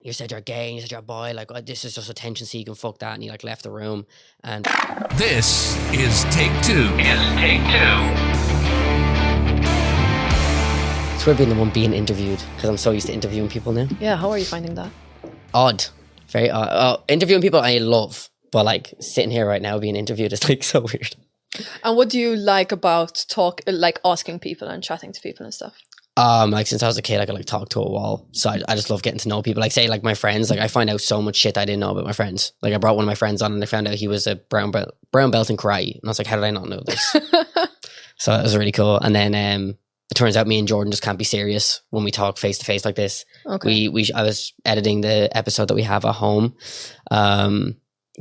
you said you're gay, and you said you're a boy, like, oh, this is just attention seeking, fuck that, and he like left the room. And this is Take Two. It's weird being the one being interviewed, because I'm so used to interviewing people now. Yeah, how are you finding that? Odd. Very odd. Interviewing people I love, but like sitting here right now being interviewed is like so weird. And what do you like about asking people and chatting to people and stuff? Like since I was a kid, I could like talk to a wall. So I just love getting to know people. Like say like my friends, like I find out so much shit I didn't know about my friends. Like I brought one of my friends on and I found out he was a brown belt in karate. And I was like, how did I not know this? So it was really cool. And then it turns out me and Jordan just can't be serious when we talk face to face like this. Okay. I was editing the episode that we have at home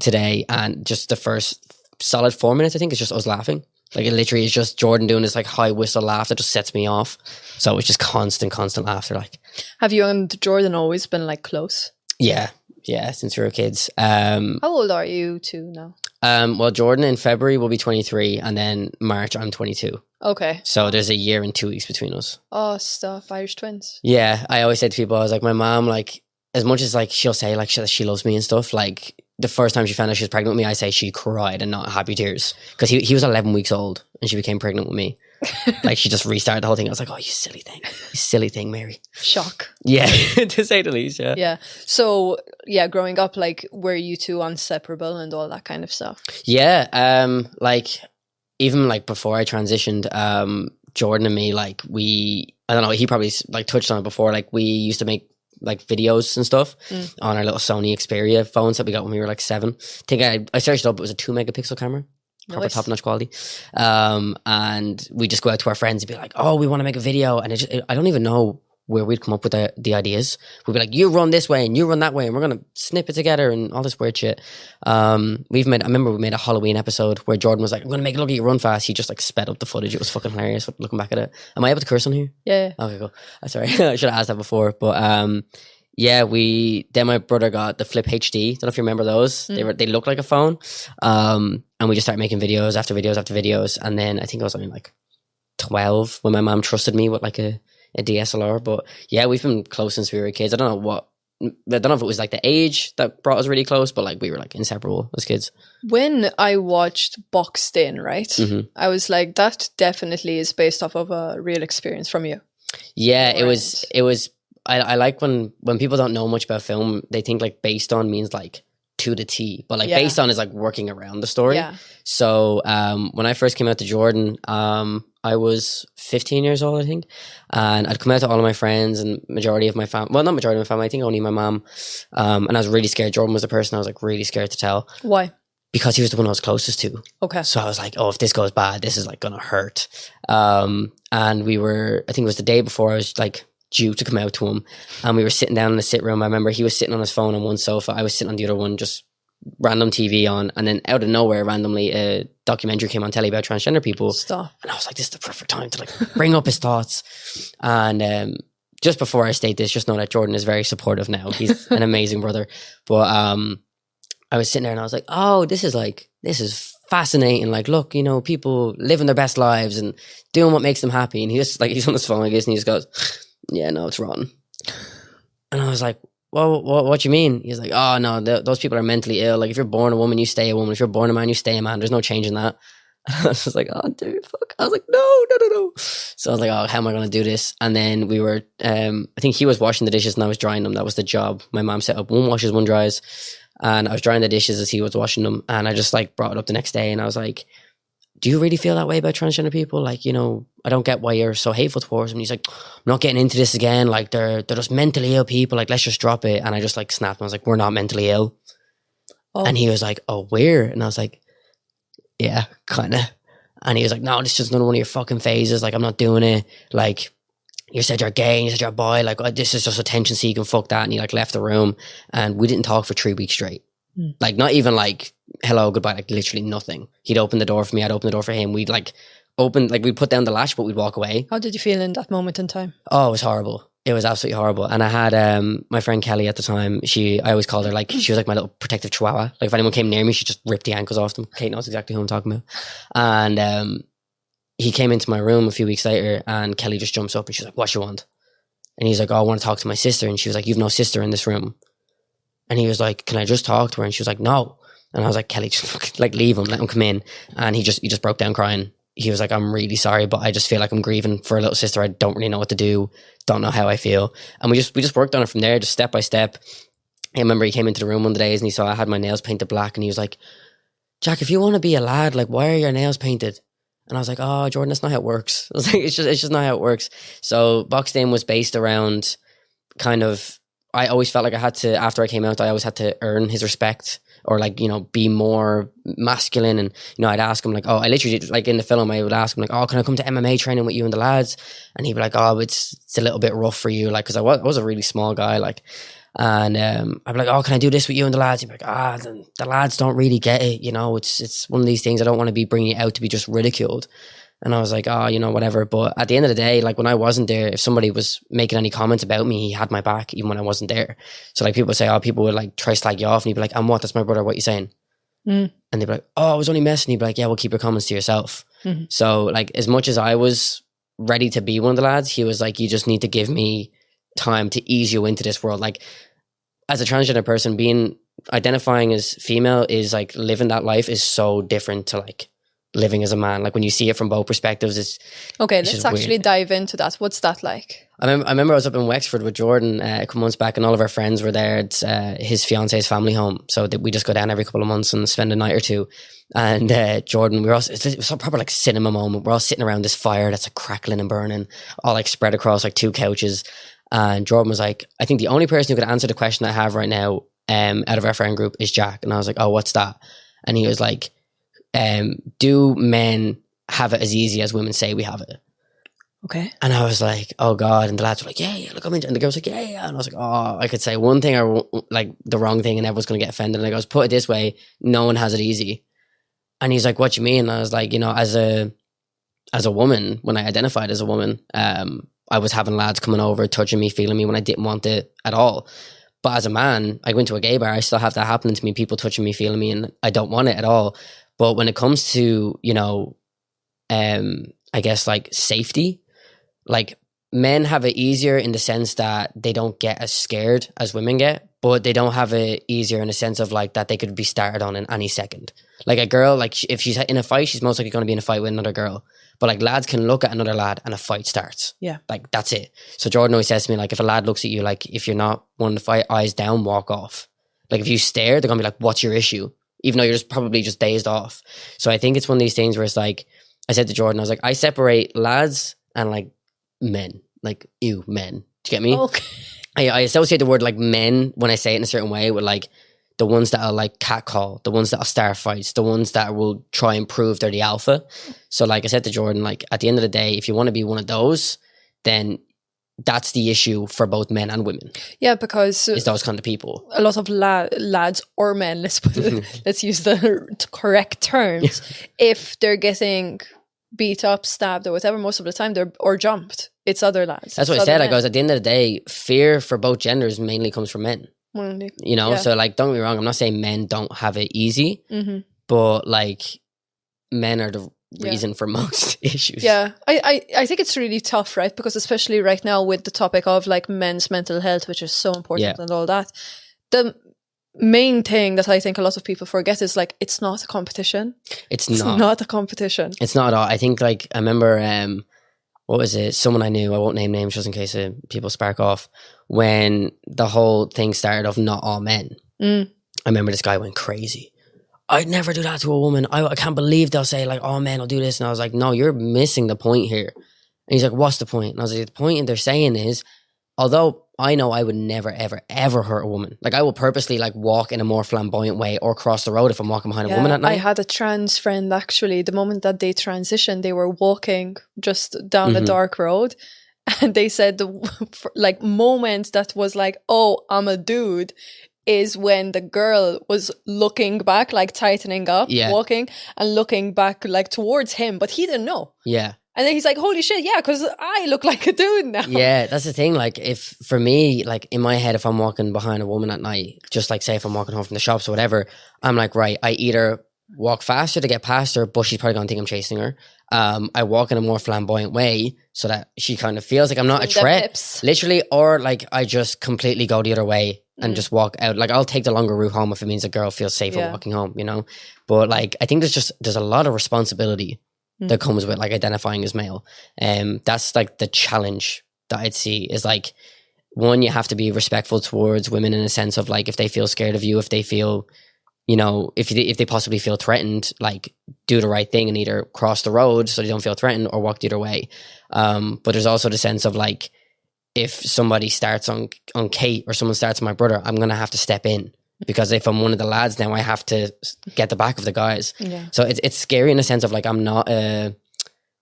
today, and just the first solid 4 minutes, I think, is just us laughing. Like it literally is just Jordan doing this like high whistle laugh that just sets me off. So it's just constant laughter. Like, have you and Jordan always been like close? Yeah, since we were kids. How old are you two now? Well, Jordan in February will be 23, and then March I'm 22. Okay. So there's a year and 2 weeks between us. Oh, stuff. Irish twins. Yeah, I always say to people, I was like, my mom, like, as much as like she'll say like she loves me and stuff, like the first time she found out she was pregnant with me, I say she cried and not happy tears, because he was 11 weeks old and she became pregnant with me. Like she just restarted the whole thing. I was like, oh, you silly thing, Mary. Shock. Yeah, to say the least. Yeah. So yeah, growing up, like, were you two inseparable and all that kind of stuff? Yeah. Like even like before I transitioned, Jordan and me, like I don't know, he probably like touched on it before, like we used to make like videos and stuff on our little Sony Xperia phones that we got when we were like 7. I think I searched it up, it was a 2 megapixel camera, proper Nice. top-notch quality. And we just go out to our friends and be like, oh, we want to make a video, and I don't even know where we'd come up with the ideas. We'd be like, you run this way and you run that way and we're gonna snip it together and all this weird shit. I remember we made a Halloween episode where Jordan was like, I'm gonna make it look like you run fast. He just like sped up the footage. It was fucking hilarious looking back at it. Am I able to curse on here? Yeah. Okay, cool. Sorry, I should have asked that before. But yeah, then my brother got the Flip HD. Don't know if you remember those. They look like a phone. And we just started making videos after videos after videos. And then I think I was only like 12 when my mom trusted me with like a DSLR. But yeah, we've been close since we were kids. I don't know if it was like the age that brought us really close, but like we were like inseparable as kids. When I watched Boxed In, right, I was like, that definitely is based off of a real experience from you. Yeah, it was. I like when people don't know much about film, they think like based on means like to the T, but like based on is like working around the story. Yeah. So when I first came out to Jordan, I was 15 years old, I think, and I'd come out to all of my friends and majority of my family. Well, not majority of my family, I think only my mom. And I was really scared. Jordan was the person I was like really scared to tell. Why? Because he was the one I was closest to. Okay. So I was like, oh, if this goes bad, this is like gonna hurt. And I think it was the day before I was like due to come out to him, and we were sitting down in the sit room. I remember he was sitting on his phone on one sofa, I was sitting on the other one, just random TV on, and then out of nowhere randomly a documentary came on telly about transgender people. Stop. And I was like, this is the perfect time to like bring up his thoughts. And just before I state this, just know that Jordan is very supportive now. He's an amazing brother. But I was sitting there and I was like, oh, this is fascinating. Like, look, you know, people living their best lives and doing what makes them happy. And he's on his phone like this and he just goes, yeah, no, it's rotten. And I was like, well, what do you mean? He's like, oh no, those people are mentally ill. Like if you're born a woman, you stay a woman. If you're born a man, you stay a man. There's no changing that. And I was just like, oh dude, fuck. I was like, no. So I was like, oh, how am I going to do this? And then we were, I think he was washing the dishes and I was drying them. That was the job. My mom set up, one washes, one dries. And I was drying the dishes as he was washing them. And I just like brought it up the next day and I was like, do you really feel that way about transgender people? Like, you know, I don't get why you're so hateful towards them. And he's like, I'm not getting into this again. Like they're just mentally ill people. Like, let's just drop it. And I just like snapped. And I was like, we're not mentally ill. Oh. And he was like, oh, we're. And I was like, yeah, kind of. And he was like, no, this is just another one of your fucking phases. Like, I'm not doing it. Like, you said you're gay and you said you're a boy. Like, oh, this is just attention seeking, fuck that. And he like left the room and we didn't talk for 3 weeks straight. Like, not even like, hello, goodbye, like literally nothing. He'd open the door for me, I'd open the door for him. We'd like we'd put down the latch, but we'd walk away. How did you feel in that moment in time? Oh, it was horrible. It was absolutely horrible. And I had my friend Kelly at the time. I always called her like, she was like my little protective chihuahua. Like if anyone came near me, she'd just rip the ankles off them. Kate knows exactly who I'm talking about. And he came into my room a few weeks later and Kelly just jumps up and she's like, what you want? And he's like, oh, I want to talk to my sister. And she was like, you've no sister in this room. And he was like, can I just talk to her? And she was like, no. And I was like, Kelly, just fucking, like, leave him, let him come in. And he just broke down crying. He was like, I'm really sorry, but I just feel like I'm grieving for a little sister. I don't really know what to do. Don't know how I feel. And we just worked on it from there, just step by step. I remember he came into the room one of the days and he saw I had my nails painted black, and he was like, Jack, if you want to be a lad, like, why are your nails painted? And I was like, oh, Jordan, that's not how it works. I was like, it's just not how it works. So Boxed In was based around kind of, I always felt like I had to, after I came out, I always had to earn his respect, or like, you know, be more masculine. And, you know, I'd ask him like, oh, I literally, like in the film, I would ask him like, oh, can I come to MMA training with you and the lads? And he'd be like, oh, it's a little bit rough for you. Like, cause I was a really small guy, like, and I'd be like, oh, can I do this with you and the lads? He'd be like, the lads don't really get it. You know, it's one of these things. I don't want to be bringing it out to be just ridiculed. And I was like, oh, you know, whatever. But at the end of the day, like when I wasn't there, if somebody was making any comments about me, he had my back even when I wasn't there. So like people would say, oh, people would like try to slag you off, and he'd be like, what? That's my brother. What you saying? And they'd be like, oh, I was only messing. He'd be like, yeah, well, keep your comments to yourself. So like as much as I was ready to be one of the lads, he was like, you just need to give me time to ease you into this world. Like as a transgender person, identifying as female is like living that life is so different to like living as a man. Like when you see it from both perspectives, it's let's actually weird. dive into that. What's that like? I remember I was up in Wexford with Jordan a couple months back, and all of our friends were there. It's his fiance's family home, so we just go down every couple of months and spend a night or two. And Jordan, it was a proper like cinema moment. We're all sitting around this fire that's like crackling and burning, all like spread across like 2 couches. And Jordan was like, I think the only person who could answer the question I have right now out of our friend group is Jack. And I was like, oh, what's that? And he was like, do men have it as easy as women say we have it? Okay. And I was like, oh God. And the lads were like, yeah, look, I'm into it. And the girl was like, yeah. And I was like, oh, I could say one thing or like the wrong thing and everyone's going to get offended. And I goes, put it this way, no one has it easy. And he's like, what do you mean? And I was like, you know, as a woman, when I identified as a woman, I was having lads coming over, touching me, feeling me when I didn't want it at all. But as a man, I went to a gay bar, I still have that happening to me, people touching me, feeling me, and I don't want it at all. But when it comes to, you know, I guess like safety, like men have it easier in the sense that they don't get as scared as women get, but they don't have it easier in the sense of like that they could be started on in any second. Like a girl, like if she's in a fight, she's most likely going to be in a fight with another girl. But like lads can look at another lad and a fight starts. Yeah. Like that's it. So Jordan always says to me, like if a lad looks at you, like if you're not wanting to fight, eyes down, walk off. Like if you stare, they're going to be like, what's your issue? Even though you're just probably just dazed off. So I think it's one of these things where it's like, I said to Jordan, I was like, I separate lads and like men. Like, ew, men. Do you get me? Okay. I associate the word like men when I say it in a certain way with like the ones that are like catcall, the ones that are start fights, the ones that will try and prove they're the alpha. So like I said to Jordan, like at the end of the day, if you want to be one of those, then that's the issue for both men and women. Yeah, because it's those kind of people. A lot of lads or men, let's use the correct terms. If they're getting beat up, stabbed, or whatever, most of the time or jumped, it's other lads. That's what I said. I goes, at the end of the day, fear for both genders mainly comes from men. You know, so like, don't get me wrong, I'm not saying men don't have it easy, but like men are the reason for most issues. Yeah, I think it's really tough, right? Because especially right now with the topic of like men's mental health, which is so important and all that, the main thing that I think a lot of people forget is like, it's not a competition. It's not a competition. It's not at all. I think like, I remember, what was it? Someone I knew, I won't name names just in case people spark off, when the whole thing started of not all men. I remember this guy went crazy. I'd never do that to a woman. I can't believe they'll say like, all men will do this. And I was like, no, you're missing the point here. And he's like, what's the point? And I was like, the point they're saying is, although I know I would never, ever, ever hurt a woman. Like I will purposely like walk in a more flamboyant way or cross the road if I'm walking behind a woman at night. I had a trans friend actually, the moment that they transitioned, they were walking just down a dark road. And they said the like moment that was like, oh, I'm a dude, is when the girl was looking back, like tightening up, walking and looking back like towards him, but he didn't know. Yeah. And then he's like, holy shit, yeah, because I look like a dude now. Yeah, that's the thing. Like, if for me, like in my head, if I'm walking behind a woman at night, just like say if I'm walking home from the shops or whatever, I'm like, right, I either walk faster to get past her, but she's probably going to think I'm chasing her. I walk in a more flamboyant way so that she kind of feels like I'm not a threat, literally, or like I just completely go the other way and just walk out. Like, I'll take the longer route home if it means a girl feels safer walking home, you know? But like, I think there's a lot of responsibility that comes with like identifying as male. That's like the challenge that I'd see is like, one, you have to be respectful towards women in a sense of like, if they feel scared of you, if they feel, you know, if they possibly feel threatened, like do the right thing and either cross the road so they don't feel threatened or walk the other way. But there's also the sense of like, if somebody starts on Kate or someone starts on my brother, I'm going to have to step in, because if I'm one of the lads now, I have to get the back of the guys. Yeah. So it's scary in the sense of like, I'm not a,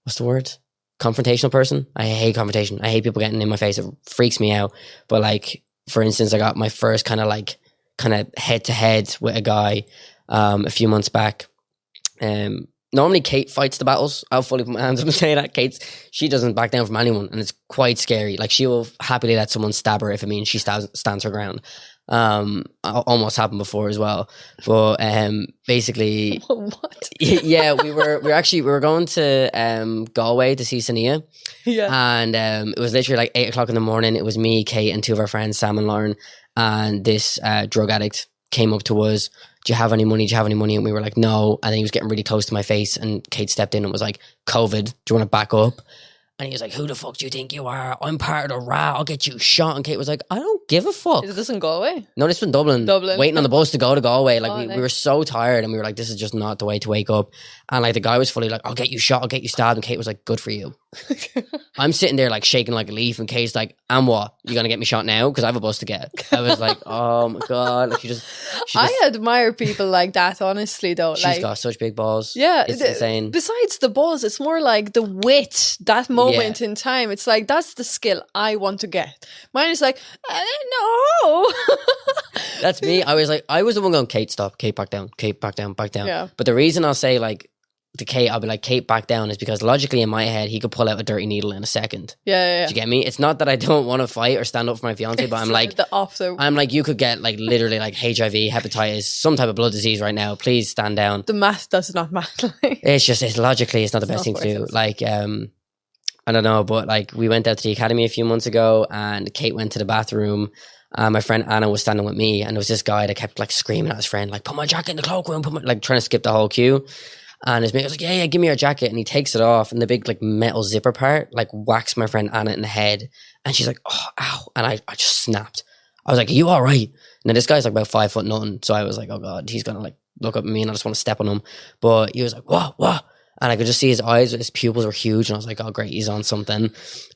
what's the word? Confrontational person. I hate confrontation. I hate people getting in my face. It freaks me out. But like, for instance, I got my first kind of head to head with a guy a few months back. Normally Kate fights the battles. I'll fully put my hands up and say that. She doesn't back down from anyone, and it's quite scary. Like, she will happily let someone stab her if it means she stands her ground. Almost happened before as well. But basically, what? Yeah, we were going to Galway to see Sania. Yeah, and it was literally like 8:00 in the morning. It was me, Kate, and two of our friends, Sam and Lauren, and this drug addict came up to us. Do you have any money? Do you have any money? And we were like, no. And then he was getting really close to my face, and Kate stepped in and was like, COVID, do you want to back up? And he was like, who the fuck do you think you are? I'm part of the rat. I'll get you shot. And Kate was like, I don't give a fuck. Is this in Galway? No, this was in Dublin. Waiting on the bus to go to Galway. Like, nice. We were so tired, and we were like, this is just not the way to wake up. And like, the guy was fully like, I'll get you shot. I'll get you stabbed. And Kate was like, good for you. I'm sitting there like shaking like a leaf, and Kate's like, and what? You gonna get me shot now? Because I have a bus to get. I was like, oh my God. Like, I admire people like that, honestly, though. She's got such big balls. Yeah. It's insane. Besides the balls, it's more like the wit, that moment in time. It's like, that's the skill I want to get. Mine is like, no. That's me. I was the one going, Kate, stop. Kate, back down. Kate, back down, back down. Yeah. But the reason I'll say like, to Kate, I'll be like, Kate, back down, is because logically in my head, he could pull out a dirty needle in a second. Yeah. Do you get me? It's not that I don't want to fight or stand up for my fiance, but I'm like, you could get like literally like HIV, hepatitis, some type of blood disease right now. Please stand down. The math does not matter. It's logically, it's not the best thing to do. Like, I don't know, but like, we went out to the academy a few months ago, and Kate went to the bathroom. My friend Anna was standing with me, and there was this guy that kept like screaming at his friend, like, put my jacket in the cloakroom, like trying to skip the whole queue. And his mate was like, yeah, give me your jacket. And he takes it off, and the big like metal zipper part like whacks my friend Anna in the head. And she's like, oh, ow. And I just snapped. I was like, are you all right? Now this guy's like about 5 foot nothing. So I was like, oh God, he's going to like look up at me, and I just want to step on him. But he was like, what? And I could just see his eyes, his pupils were huge. And I was like, oh great, he's on something.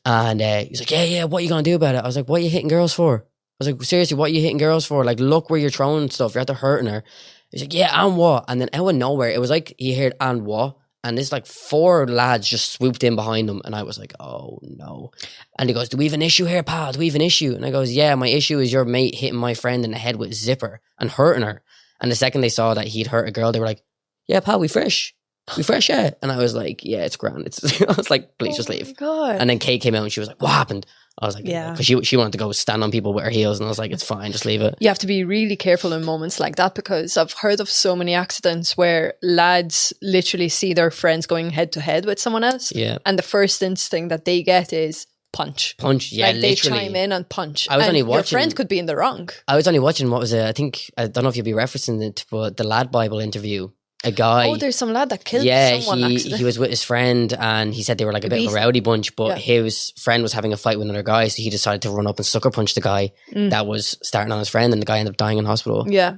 And he was like, yeah, what are you going to do about it? I was like, what are you hitting girls for? I was like, seriously, what are you hitting girls for? Like, look where you're throwing stuff. You're out there hurting her. He's like, yeah, and what? And then out of nowhere, it was like he heard and what? And this like 4 lads just swooped in behind him. And I was like, oh no. And he goes, do we have an issue here, pal? Do we have an issue? And I goes, yeah, my issue is your mate hitting my friend in the head with a zipper and hurting her. And the second they saw that he'd hurt a girl, they were like, yeah, pal, we fresh. Yeah. And I was like, yeah, it's grand. I was like, please just leave. God. And then Kate came out and she was like, what happened? I was like, yeah, because she wanted to go stand on people with her heels, and I was like, it's fine, just leave it. You have to be really careful in moments like that, because I've heard of so many accidents where lads literally see their friends going head to head with someone else, and the first instinct that they get is punch. Yeah, like literally. They chime in and punch. I was only watching. Your friend could be in the wrong. I was only watching, what was it? I don't know if you'll be referencing it, but the Lad Bible interview. A guy. Oh, there's some lad that killed someone. He was with his friend, and he said they were like a bit of a rowdy bunch, but his friend was having a fight with another guy, so he decided to run up and sucker punch the guy that was starting on his friend, and the guy ended up dying in hospital. Yeah.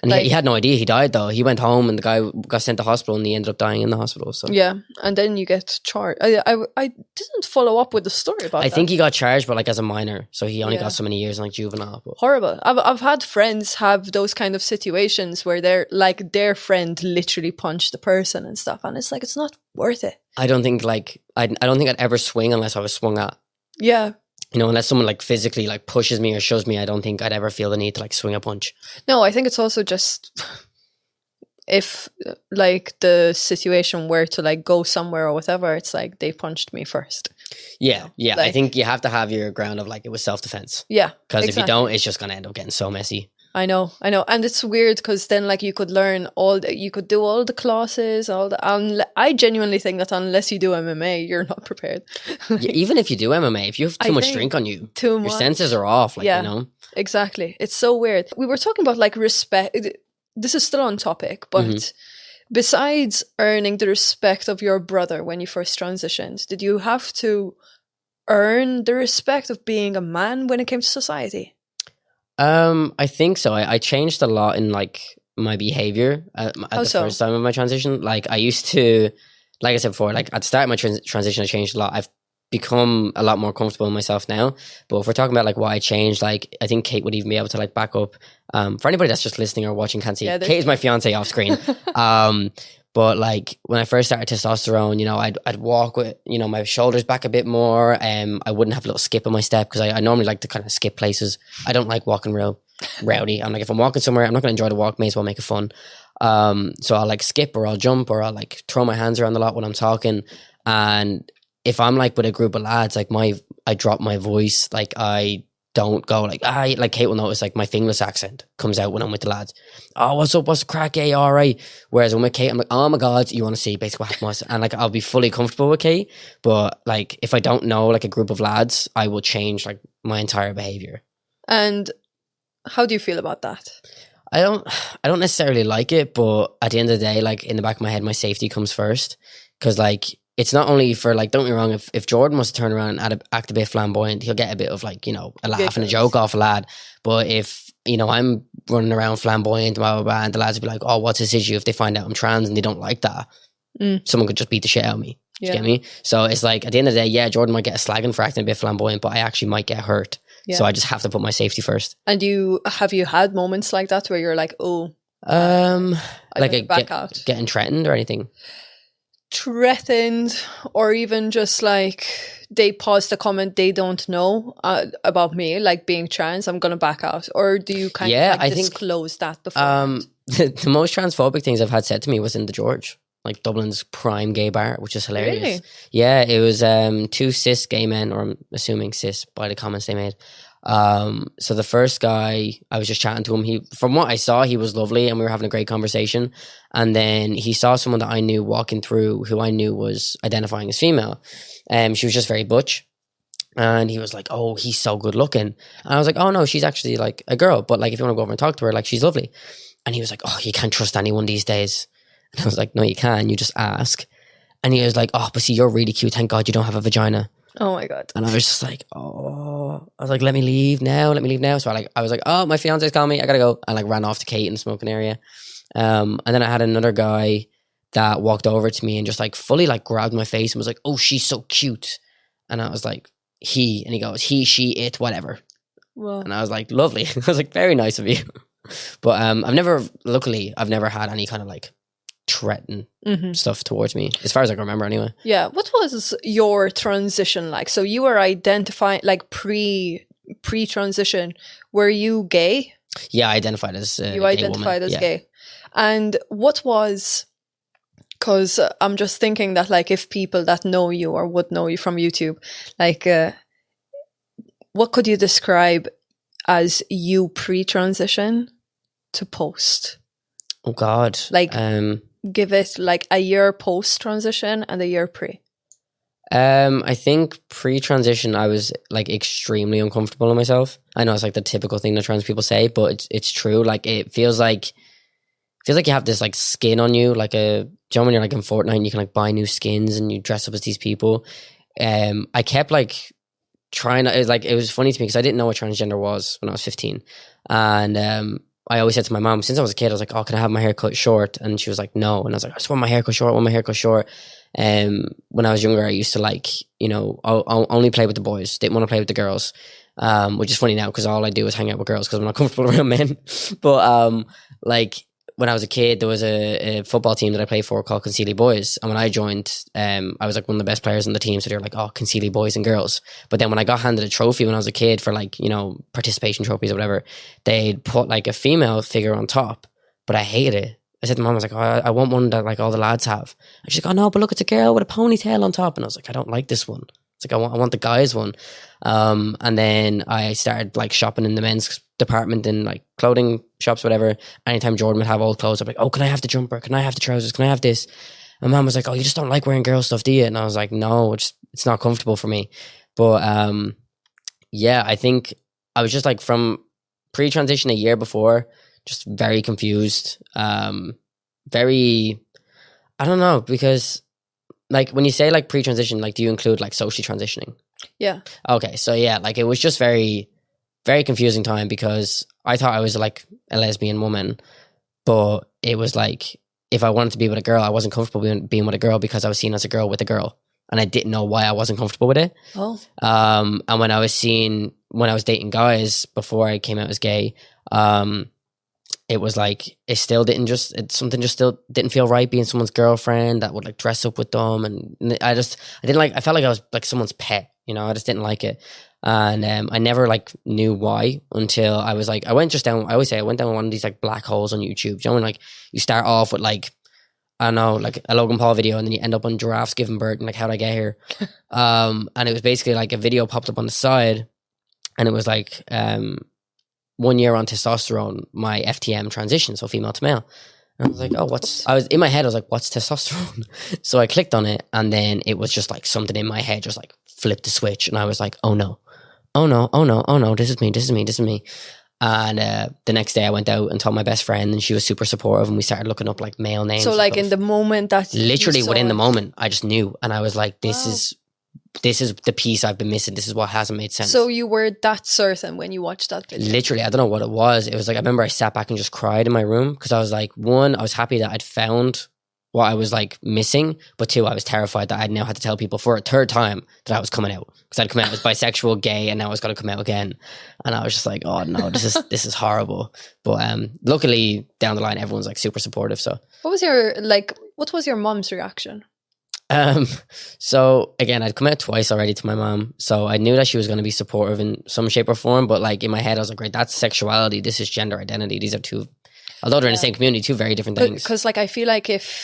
And he had no idea he died, though. He went home, and the guy got sent to hospital, and he ended up dying in the hospital. So yeah, and then you get charged. I didn't follow up with the story about that. I think he got charged, but like as a minor, so he only got so many years in like juvenile. But. Horrible. I've had friends have those kind of situations where they're like their friend literally punched the person and stuff, and it's like, it's not worth it. I don't think I'd ever swing unless I was swung at. Yeah. You know, unless someone like physically like pushes me or shoves me, I don't think I'd ever feel the need to like swing a punch. No, I think it's also just if like the situation were to like go somewhere or whatever, it's like they punched me first. Yeah, yeah. Like, I think you have to have your ground of like it was self-defense. Yeah, because if you don't, it's just going to end up getting so messy. I know. And it's weird because then like you could learn you could do all the classes, I genuinely think that unless you do MMA, you're not prepared. Like, even if you do MMA, if you have too much drink on you, your senses are off, like, you know? Exactly. It's so weird. We were talking about like respect. This is still on topic, but besides earning the respect of your brother when you first transitioned, did you have to earn the respect of being a man when it came to society? I think so. I changed a lot in like my behavior at the first time of my transition. Like I used to, like I said before, like at the start of my transition, I changed a lot. I've become a lot more comfortable in myself now. But if we're talking about like why I changed, like I think Kate would even be able to like back up. For anybody that's just listening or watching can't see, Kate is my fiance off screen. But like when I first started testosterone, you know, I'd walk with, you know, my shoulders back a bit more. I wouldn't have a little skip in my step because I normally like to kind of skip places. I don't like walking real rowdy. I'm like, if I'm walking somewhere, I'm not going to enjoy the walk. May as well make it fun. So I'll like skip or I'll jump or I'll like throw my hands around a lot when I'm talking. And if I'm like with a group of lads, like I drop my voice. Like I don't go like Kate will notice like my Finglish accent comes out when I'm with the lads. Oh, what's up? What's the crack? Hey, all right. Whereas when with Kate, I'm like, oh my God, you want to see basically what happened? And like I'll be fully comfortable with Kate. But like if I don't know like a group of lads, I will change like my entire behavior. And how do you feel about that? I don't necessarily like it, but at the end of the day, like in the back of my head, my safety comes first. Because like it's not only for like, don't get me wrong, if Jordan wants to turn around and act a bit flamboyant, he'll get a bit of like, you know, a laugh and a joke off a lad. But if, you know, I'm running around flamboyant, blah, blah, blah, and the lads will be like, oh, what's his issue? If they find out I'm trans and they don't like that, someone could just beat the shit out of me. Do you get me? So it's like, at the end of the day, yeah, Jordan might get a slagging for acting a bit flamboyant, but I actually might get hurt. Yeah. So I just have to put my safety first. And have you had moments like that where you're like, oh, like getting threatened or anything? Threatened, or even just like they post a comment they don't know about me, like being trans, I'm gonna back out, or do you kind of like disclose that before? The most transphobic things I've had said to me was in the George, like Dublin's prime gay bar, which is hilarious. Really? Yeah, it was two cis gay men, or I'm assuming cis by the comments they made. So the first guy, I was just chatting to him. From what I saw, he was lovely and we were having a great conversation. And then he saw someone that I knew walking through who I knew was identifying as female. She was just very butch. And he was like, oh, he's so good looking. And I was like, oh no, she's actually like a girl. But like, if you want to go over and talk to her, like she's lovely. And he was like, oh, you can't trust anyone these days. And I was like, no, you can. You just ask. And he was like, oh, but see, you're really cute. Thank God you don't have a vagina. Oh my God. And I was just like, oh, I was like, let me leave now. So I was like, oh, my fiance's calling me. I gotta go. And like ran off to Kate in the smoking area. And then I had another guy that walked over to me and just like fully like grabbed my face and was like, oh, she's so cute. And I was like, and he goes, he, she, it, whatever. Whoa. And I was like, lovely. I was like, very nice of you. But I've never had any kind of like threaten stuff towards me, as far as I can remember anyway. Yeah. What was your transition like? So you were identifying like pre-transition. Were you gay? Yeah, I identified as you identified as gay. And what was, because I'm just thinking that like if people that know you or would know you from YouTube, like what could you describe as you pre-transition to post? Oh God. Like give it like a year post-transition and a year pre. I think pre-transition I was like extremely uncomfortable in myself. I know it's like the typical thing that trans people say, but it's true. Like it feels like you have this like skin on you, like when you're like in Fortnite and you can like buy new skins and you dress up as these people. I kept like trying to, it was funny to me because I didn't know what transgender was when I was 15. And I always said to my mom, since I was a kid, I was like, oh, can I have my hair cut short? And she was like, no. And I was like, I just want my hair cut short, When I was younger, I used to like, you know, I'll only play with the boys. Didn't want to play with the girls, which is funny now because all I do is hang out with girls because I'm not comfortable around men. But like when I was a kid, there was a football team that I played for called Concealy Boys. And when I joined, I was like one of the best players on the team. So they were like, oh, Concealy Boys and Girls. But then when I got handed a trophy when I was a kid for like, you know, participation trophies or whatever, they'd put like a female figure on top. But I hated it. I said to Mom, I was like, oh, I want one that like all the lads have. And she's like, oh no, but look, it's a girl with a ponytail on top. And I was like, I don't like this one. It's like, I want the guys one. And then I started like shopping in the men's department in like clothing shops, whatever. Anytime Jordan would have old clothes, I'd be like, oh, can I have the jumper? Can I have the trousers? Can I have this? My mom was like, oh, you just don't like wearing girl stuff, do you? And I was like, no, it's not comfortable for me. But yeah, I think I was just like from pre-transition a year before, just very confused. Very, I don't know, because like when you say like pre-transition, like do you include like socially transitioning? Yeah. Okay, so yeah, like it was just very, very confusing time because I thought I was like a lesbian woman, but it was like if I wanted to be with a girl, I wasn't comfortable being with a girl because I was seen as a girl with a girl, and I didn't know why I wasn't comfortable with it. Oh. And when I was dating guys before I came out as gay, it was like something just still didn't feel right being someone's girlfriend that would like dress up with them, and I felt like I was like someone's pet, you know. I just didn't like it, and I never like knew why until I was like I went down one of these like black holes on YouTube. You know, when like you start off with like, I don't know, like a Logan Paul video, and then you end up on giraffes giving birth and like how'd I get here? And it was basically like a video popped up on the side, and it was like 1 year on testosterone, my FTM transition, so female to male. And I was like, I was in my head, I was like, what's testosterone? So I clicked on it, and then it was just like something in my head just like flipped the switch, and I was like, oh no, this is me. And the next day I went out and told my best friend, and she was super supportive, and we started looking up like male names. So like in the moment that literally within the moment, I just knew, and I was like, this is the piece I've been missing. This is what hasn't made sense. So you were that certain when you watched that video? Literally, I don't know what it was. It was like, I remember I sat back and just cried in my room because I was like, one, I was happy that I'd found what I was like missing, but two, I was terrified that I'd now had to tell people for a third time that I was coming out, because I'd come out as bisexual, gay, and now I was going to come out again. And I was just like, oh no, this is horrible. But luckily down the line, everyone's like super supportive. So what was your mom's reaction? So again, I'd come out twice already to my mom, so I knew that she was going to be supportive in some shape or form, but like in my head I was like, right, that's sexuality, this is gender identity, these are two, although they're in the same community, two very different things. Because like I feel like if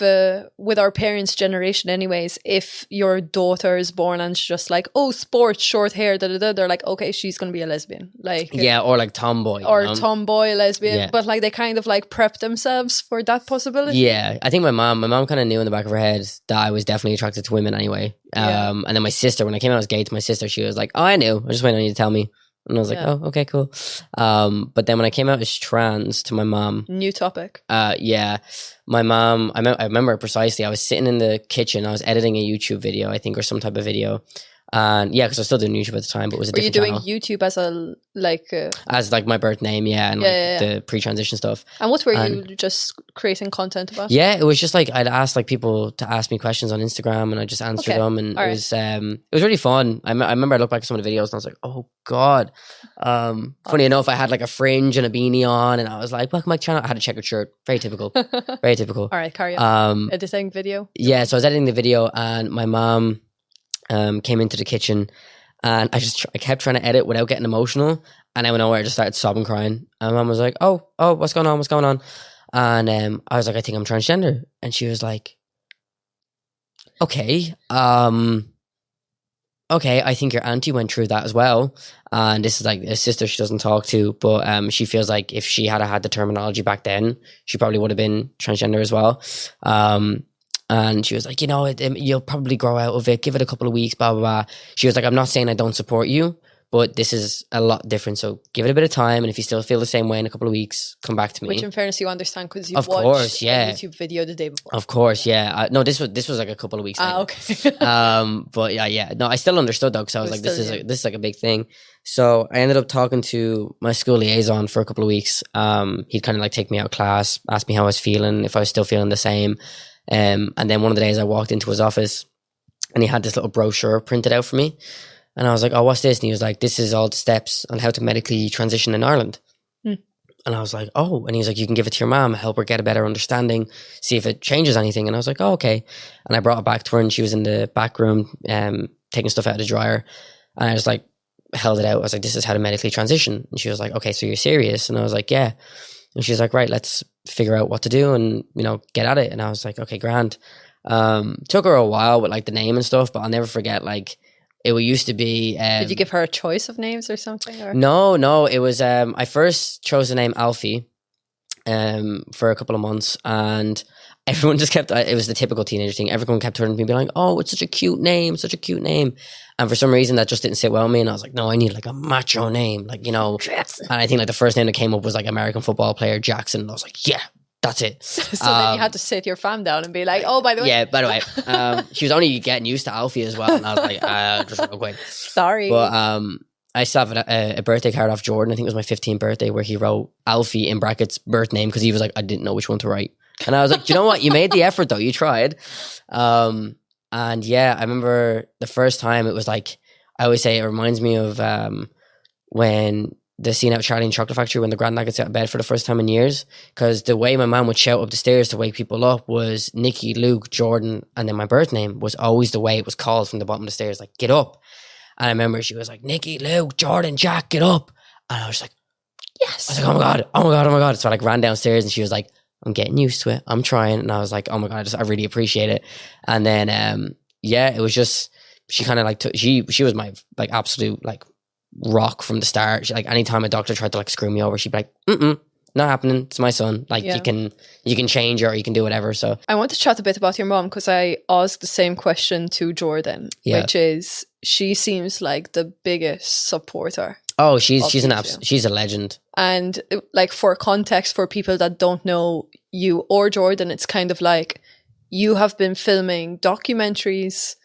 with our parents' generation anyways, if your daughter is born and she's just like, oh, sports, short hair, they're like, okay, she's gonna be a lesbian, like, yeah, or like tomboy, or tomboy lesbian. Yeah. But like they kind of like prep themselves for that possibility. Yeah, I think my mom kind of knew in the back of her head that I was definitely attracted to women anyway. And then my sister, when I came out as gay to my sister, she was like, oh, I knew, I just waited on you to tell me. And I was like, oh, okay, cool. But then when I came out as trans to my mom... New topic. Yeah. My mom, I remember precisely, I was sitting in the kitchen, I was editing a YouTube video, I think, or some type of video. And yeah, because I was still doing YouTube at the time, but it was a different channel. Were you doing YouTube as a, like... as like my birth name, yeah, and the pre-transition stuff. And what were you just creating content about? Yeah, it was just like, I'd ask like people to ask me questions on Instagram, and I just answered them, and it was really fun. I remember I looked back at some of the videos, and I was like, oh god. Funny enough, I had like a fringe and a beanie on, and I was like, welcome back to my channel. I had a checkered shirt. Very typical. Very typical. All right, carry on. Editing video? Yeah, so I was editing the video, and my mom came into the kitchen, and I kept trying to edit without getting emotional, and out of nowhere I just started sobbing, crying, and my mom was like, oh, what's going on? And I was like, I think I'm transgender. And she was like, okay, I think your auntie went through that as well, and this is like a sister she doesn't talk to, but she feels like if she had had the terminology back then, she probably would have been transgender as well. And she was like, you know, you'll probably grow out of it. Give it a couple of weeks, blah, blah, blah. She was like, I'm not saying I don't support you, but this is a lot different. So give it a bit of time. And if you still feel the same way in a couple of weeks, come back to me. Which in fairness, you understand because you've watched a YouTube video the day before. Of course, yeah. No, this was like a couple of weeks later. Okay. But yeah. No, I still understood though, because I was like, this is like a big thing. So I ended up talking to my school liaison for a couple of weeks. He'd kind of like take me out of class, ask me how I was feeling, if I was still feeling the same. And then one of the days I walked into his office, and he had this little brochure printed out for me, and I was like, oh, what's this? And he was like, this is all the steps on how to medically transition in Ireland. And I was like, oh, and he's like, you can give it to your mom, help her get a better understanding, see if it changes anything. And I was like, oh, okay. And I brought it back to her, and she was in the back room taking stuff out of the dryer, and I just like held it out. I was like, this is how to medically transition. And she was like, okay, so you're serious? And I was like, yeah. And she's like, right, let's figure out what to do and, you know, get at it. And I was like, okay, grand. Took her a while with like the name and stuff, but I'll never forget, like, It used to be. Did you give her a choice of names or something? Or? No. It was. I first chose the name Alfie, for a couple of months, and everyone just kept. It was the typical teenager thing. Everyone kept turning to me, and being like, "Oh, it's such a cute name, such a cute name." And for some reason, that just didn't sit well with me. And I was like, "No, I need like a macho name, like And I think like the first name that came up was like American football player Jackson. And I was like, "Yeah, that's it." So then you had to sit your fam down and be like, "Oh, by the way." Yeah, by the way, she was only getting used to Alfie as well, and I was like, "Just real quick." Sorry, but I still have a birthday card off Jordan. I think it was my 15th birthday, where he wrote Alfie in brackets birth name, because he was like, I didn't know which one to write, and I was like, you know what? You made the effort though. You tried. And yeah, I remember the first time it was like, I always say it reminds me of when the scene out of Charlie and the Chocolate Factory, when the granddad gets out of bed for the first time in years, because the way my mum would shout up the stairs to wake people up was Nikki, Luke, Jordan, and then my birth name was always the way it was called from the bottom of the stairs, like, get up. And I remember she was like, Nikki, Luke, Jordan, Jack, get up. And I was like, yes. I was like, oh my God. So I like ran downstairs, and she was like, I'm getting used to it. I'm trying. And I was like, oh my God, I really appreciate it. And then, yeah, it was just, she kind of like, she was my like absolute like rock from the start. She, like, anytime a doctor tried to like screw me over, she'd be like, not happening. It's my son. Like, you can change or you can do whatever. So I want to chat a bit about your mom, because I asked the same question to Jordan, which is, she seems like the biggest supporter. Oh, she's a legend. And like, for context, for people that don't know you or Jordan, it's kind of like, you have been filming documentaries,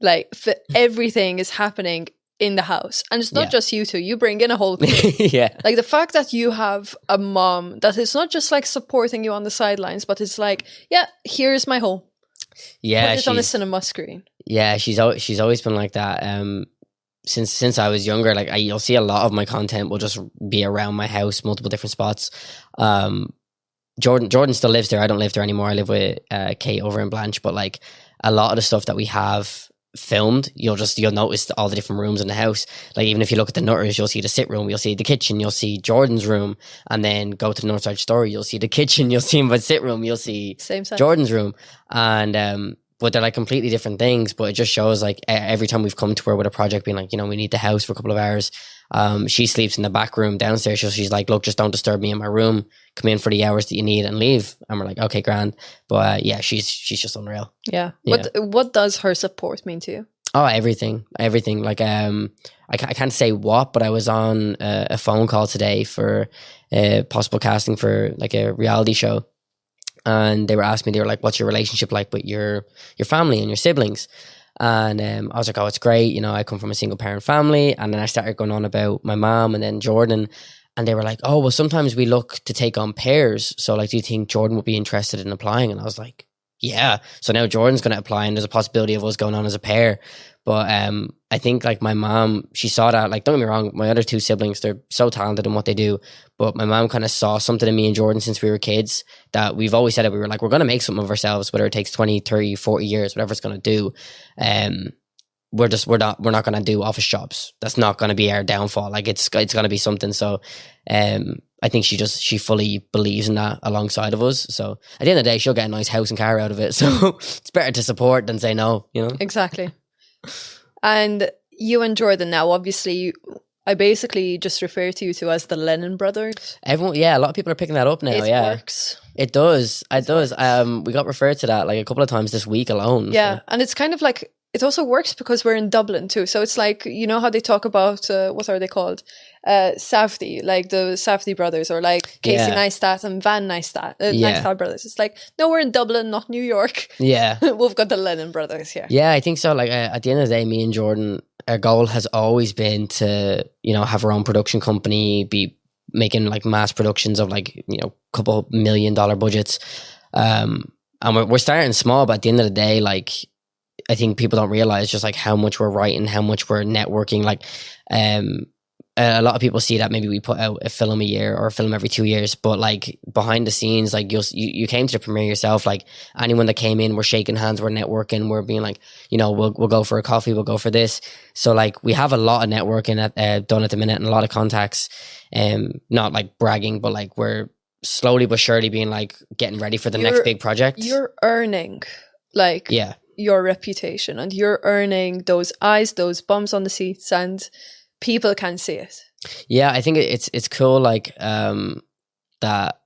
like everything is happening in the house, and it's not just you two. You bring in a whole crew. Yeah, like the fact that you have a mom that is not just like supporting you on the sidelines, but it's like, yeah, here's my home. Yeah, put it on a cinema screen. Yeah, she's always been like that. Since I was younger, like you'll see a lot of my content will just be around my house, multiple different spots. Jordan still lives there. I don't live there anymore. I live with Kate over in Blanche, but like a lot of the stuff that we have filmed, you'll notice all the different rooms in the house. Like, even if you look at the Nutters, you'll see the sit room, you'll see the kitchen, you'll see Jordan's room, and then go to the Northside Story, you'll see the kitchen, you'll see my sit room, you'll see Jordan's room, and but they're like completely different things. But it just shows like every time we've come to her with a project, being like, we need the house for a couple of hours. She sleeps in the back room downstairs, so she's like, look, just don't disturb me in my room, come in for the hours that you need and leave. And we're like, okay, grand. But yeah, she's just unreal. Yeah. What does her support mean to you? Oh, everything. Like, I can't say what, but I was on a phone call today for possible casting for like a reality show, and they were asking me, they were like, what's your relationship like with your family and your siblings? And I was like, oh, it's great. I come from a single parent family. And then I started going on about my mom and then Jordan. And they were like, oh, well, sometimes we look to take on pairs. So like, do you think Jordan would be interested in applying? And I was like, yeah. So now Jordan's going to apply, and there's a possibility of us going on as a pair. But I think like my mom, she saw that, like, don't get me wrong, my other two siblings, they're so talented in what they do. But my mom kind of saw something in me and Jordan since we were kids, that we've always said that we were like, we're going to make something of ourselves, whether it takes 20, 30, 40 years, whatever it's going to do. We're not going to do office jobs. That's not going to be our downfall. Like, it's going to be something. So I think she fully believes in that alongside of us. So at the end of the day, she'll get a nice house and car out of it. So it's better to support than say no, Exactly. And you and Jordan now, obviously, I basically just refer to you two as the Lennon Brothers. Everyone, yeah, a lot of people are picking that up now. It works. It does. It does. We got referred to that like a couple of times this week alone. Yeah, so. And it's kind of like, it also works because we're in Dublin too. So it's like, how they talk about, what are they called? Safdie, like the Safdie brothers, or like Casey Neistat and Van Neistat, Neistat brothers. It's like, no, we're in Dublin, not New York. Yeah. We've got the Lennon Brothers here. Yeah, I think so. Like, at the end of the day, me and Jordan, our goal has always been to, have our own production company, be making like mass productions of like, couple $1 million budgets. And we're starting small, but at the end of the day, like, I think people don't realize just like how much we're writing, how much we're networking. Like, a lot of people see that maybe we put out a film a year or a film every 2 years, but like behind the scenes, like you came to the premiere yourself. Like, anyone that came in, we're shaking hands, we're networking, we're being like, we'll go for a coffee, we'll go for this. So like, we have a lot of networking done at the minute, and a lot of contacts. Not like bragging, but like we're slowly but surely being like getting ready for the next big project. You're earning, like, yeah. your reputation and you're earning those eyes, those bums on the seats, and people can see it. Yeah, I think it's cool, like, that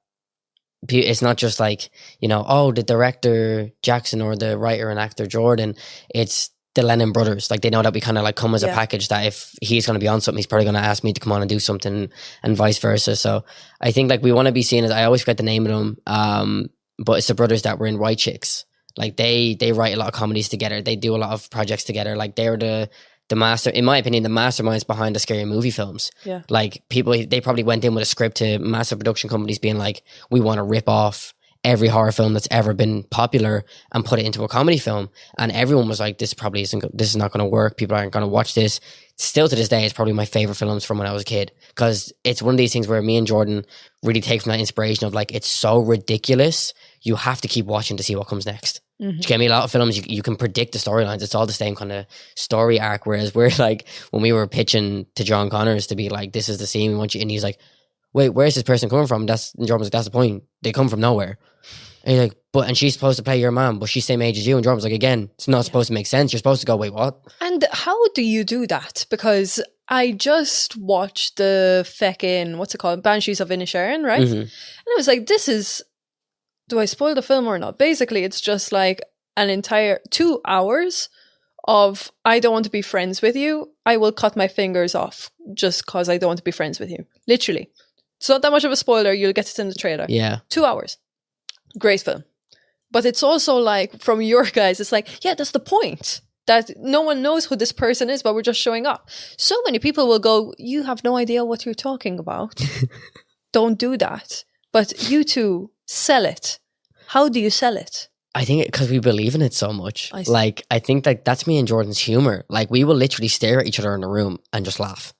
it's not just like, you know, oh, the director Jackson or the writer and actor Jordan. It's the Lennon Brothers. Like, they know that we kind of like come as a package, that if he's going to be on something, he's probably going to ask me to come on and do something, and vice versa. So I think like we want to be seen as, I always forget the name of them, but it's the brothers that were in White Chicks. Like they write a lot of comedies together. They do a lot of projects together. Like they're the master, in my opinion, the masterminds behind the Scary Movie films. Yeah. Like they probably went in with a script to massive production companies being like, we want to rip off every horror film that's ever been popular and put it into a comedy film. And everyone was like, this is not going to work. People aren't going to watch this. Still to this day, it's probably my favorite films from when I was a kid, because it's one of these things where me and Jordan really take from that inspiration of like, it's so ridiculous. You have to keep watching to see what comes next. Mm-hmm. Do you get me? A lot of films, you can predict the storylines. It's all the same kind of story arc. Whereas we're like, when we were pitching to John Connors to be like, this is the scene we want you, and he's like, wait, where's this person coming from? And Jordan was like, that's the point. They come from nowhere. And he's like, and she's supposed to play your mom, but she's same age as you. And Jordan was like, again, it's not supposed to make sense. You're supposed to go, wait, what? And how do you do that? Because I just watched the feckin', what's it called? Banshees of Inisherin, right? Mm-hmm. And I was like, do I spoil the film or not? Basically, it's just like an entire 2 hours of, I don't want to be friends with you. I will cut my fingers off just because I don't want to be friends with you. Literally. It's not that much of a spoiler. You'll get it in the trailer. Yeah. 2 hours. Great film. But it's also like, from your guys, it's like, yeah, that's the point. That no one knows who this person is, but we're just showing up. So many people will go, you have no idea what you're talking about. Don't do that. But you two sell it. How do you sell it? I think because we believe in it so much. I think that's me and Jordan's humor. Like, we will literally stare at each other in the room and just laugh.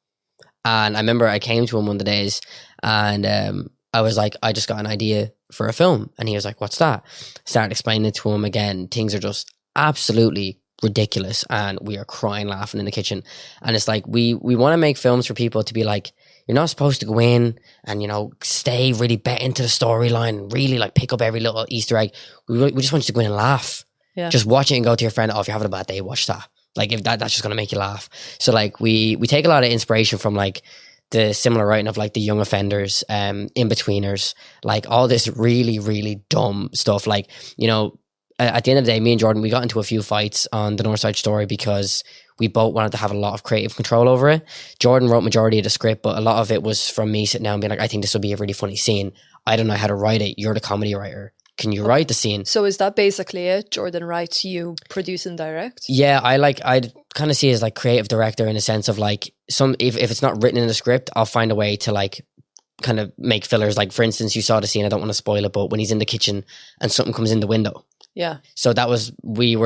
And I remember I came to him one of the days and I was like, I just got an idea for a film. And he was like, what's that? Started explaining it to him again. Things are just absolutely ridiculous. And we are crying, laughing in the kitchen. And it's like, we want to make films for people to be like, you're not supposed to go in and, you know, stay really bet into the storyline and really like pick up every little Easter egg. We just want you to go in and laugh. Yeah. Just watch it and go to your friend. Oh, if you're having a bad day, watch that. Like, if that's just going to make you laugh. So like we take a lot of inspiration from like the similar writing of like The Young Offenders, In-Betweeners, like all this really, really dumb stuff. Like, you know, at the end of the day, me and Jordan, we got into a few fights on the North Side Story because we both wanted to have a lot of creative control over it. Jordan wrote majority of the script, but a lot of it was from me sitting down and being like, I think this will be a really funny scene. I don't know how to write it. You're the comedy writer. Can you write the scene? So is that basically it? Jordan writes, you produce and direct? Yeah, I'd kind of see it as like creative director in a sense of like, if it's not written in the script, I'll find a way to like kind of make fillers. Like, for instance, you saw the scene, I don't want to spoil it, but when he's in the kitchen and something comes in the window. Yeah. So that was, we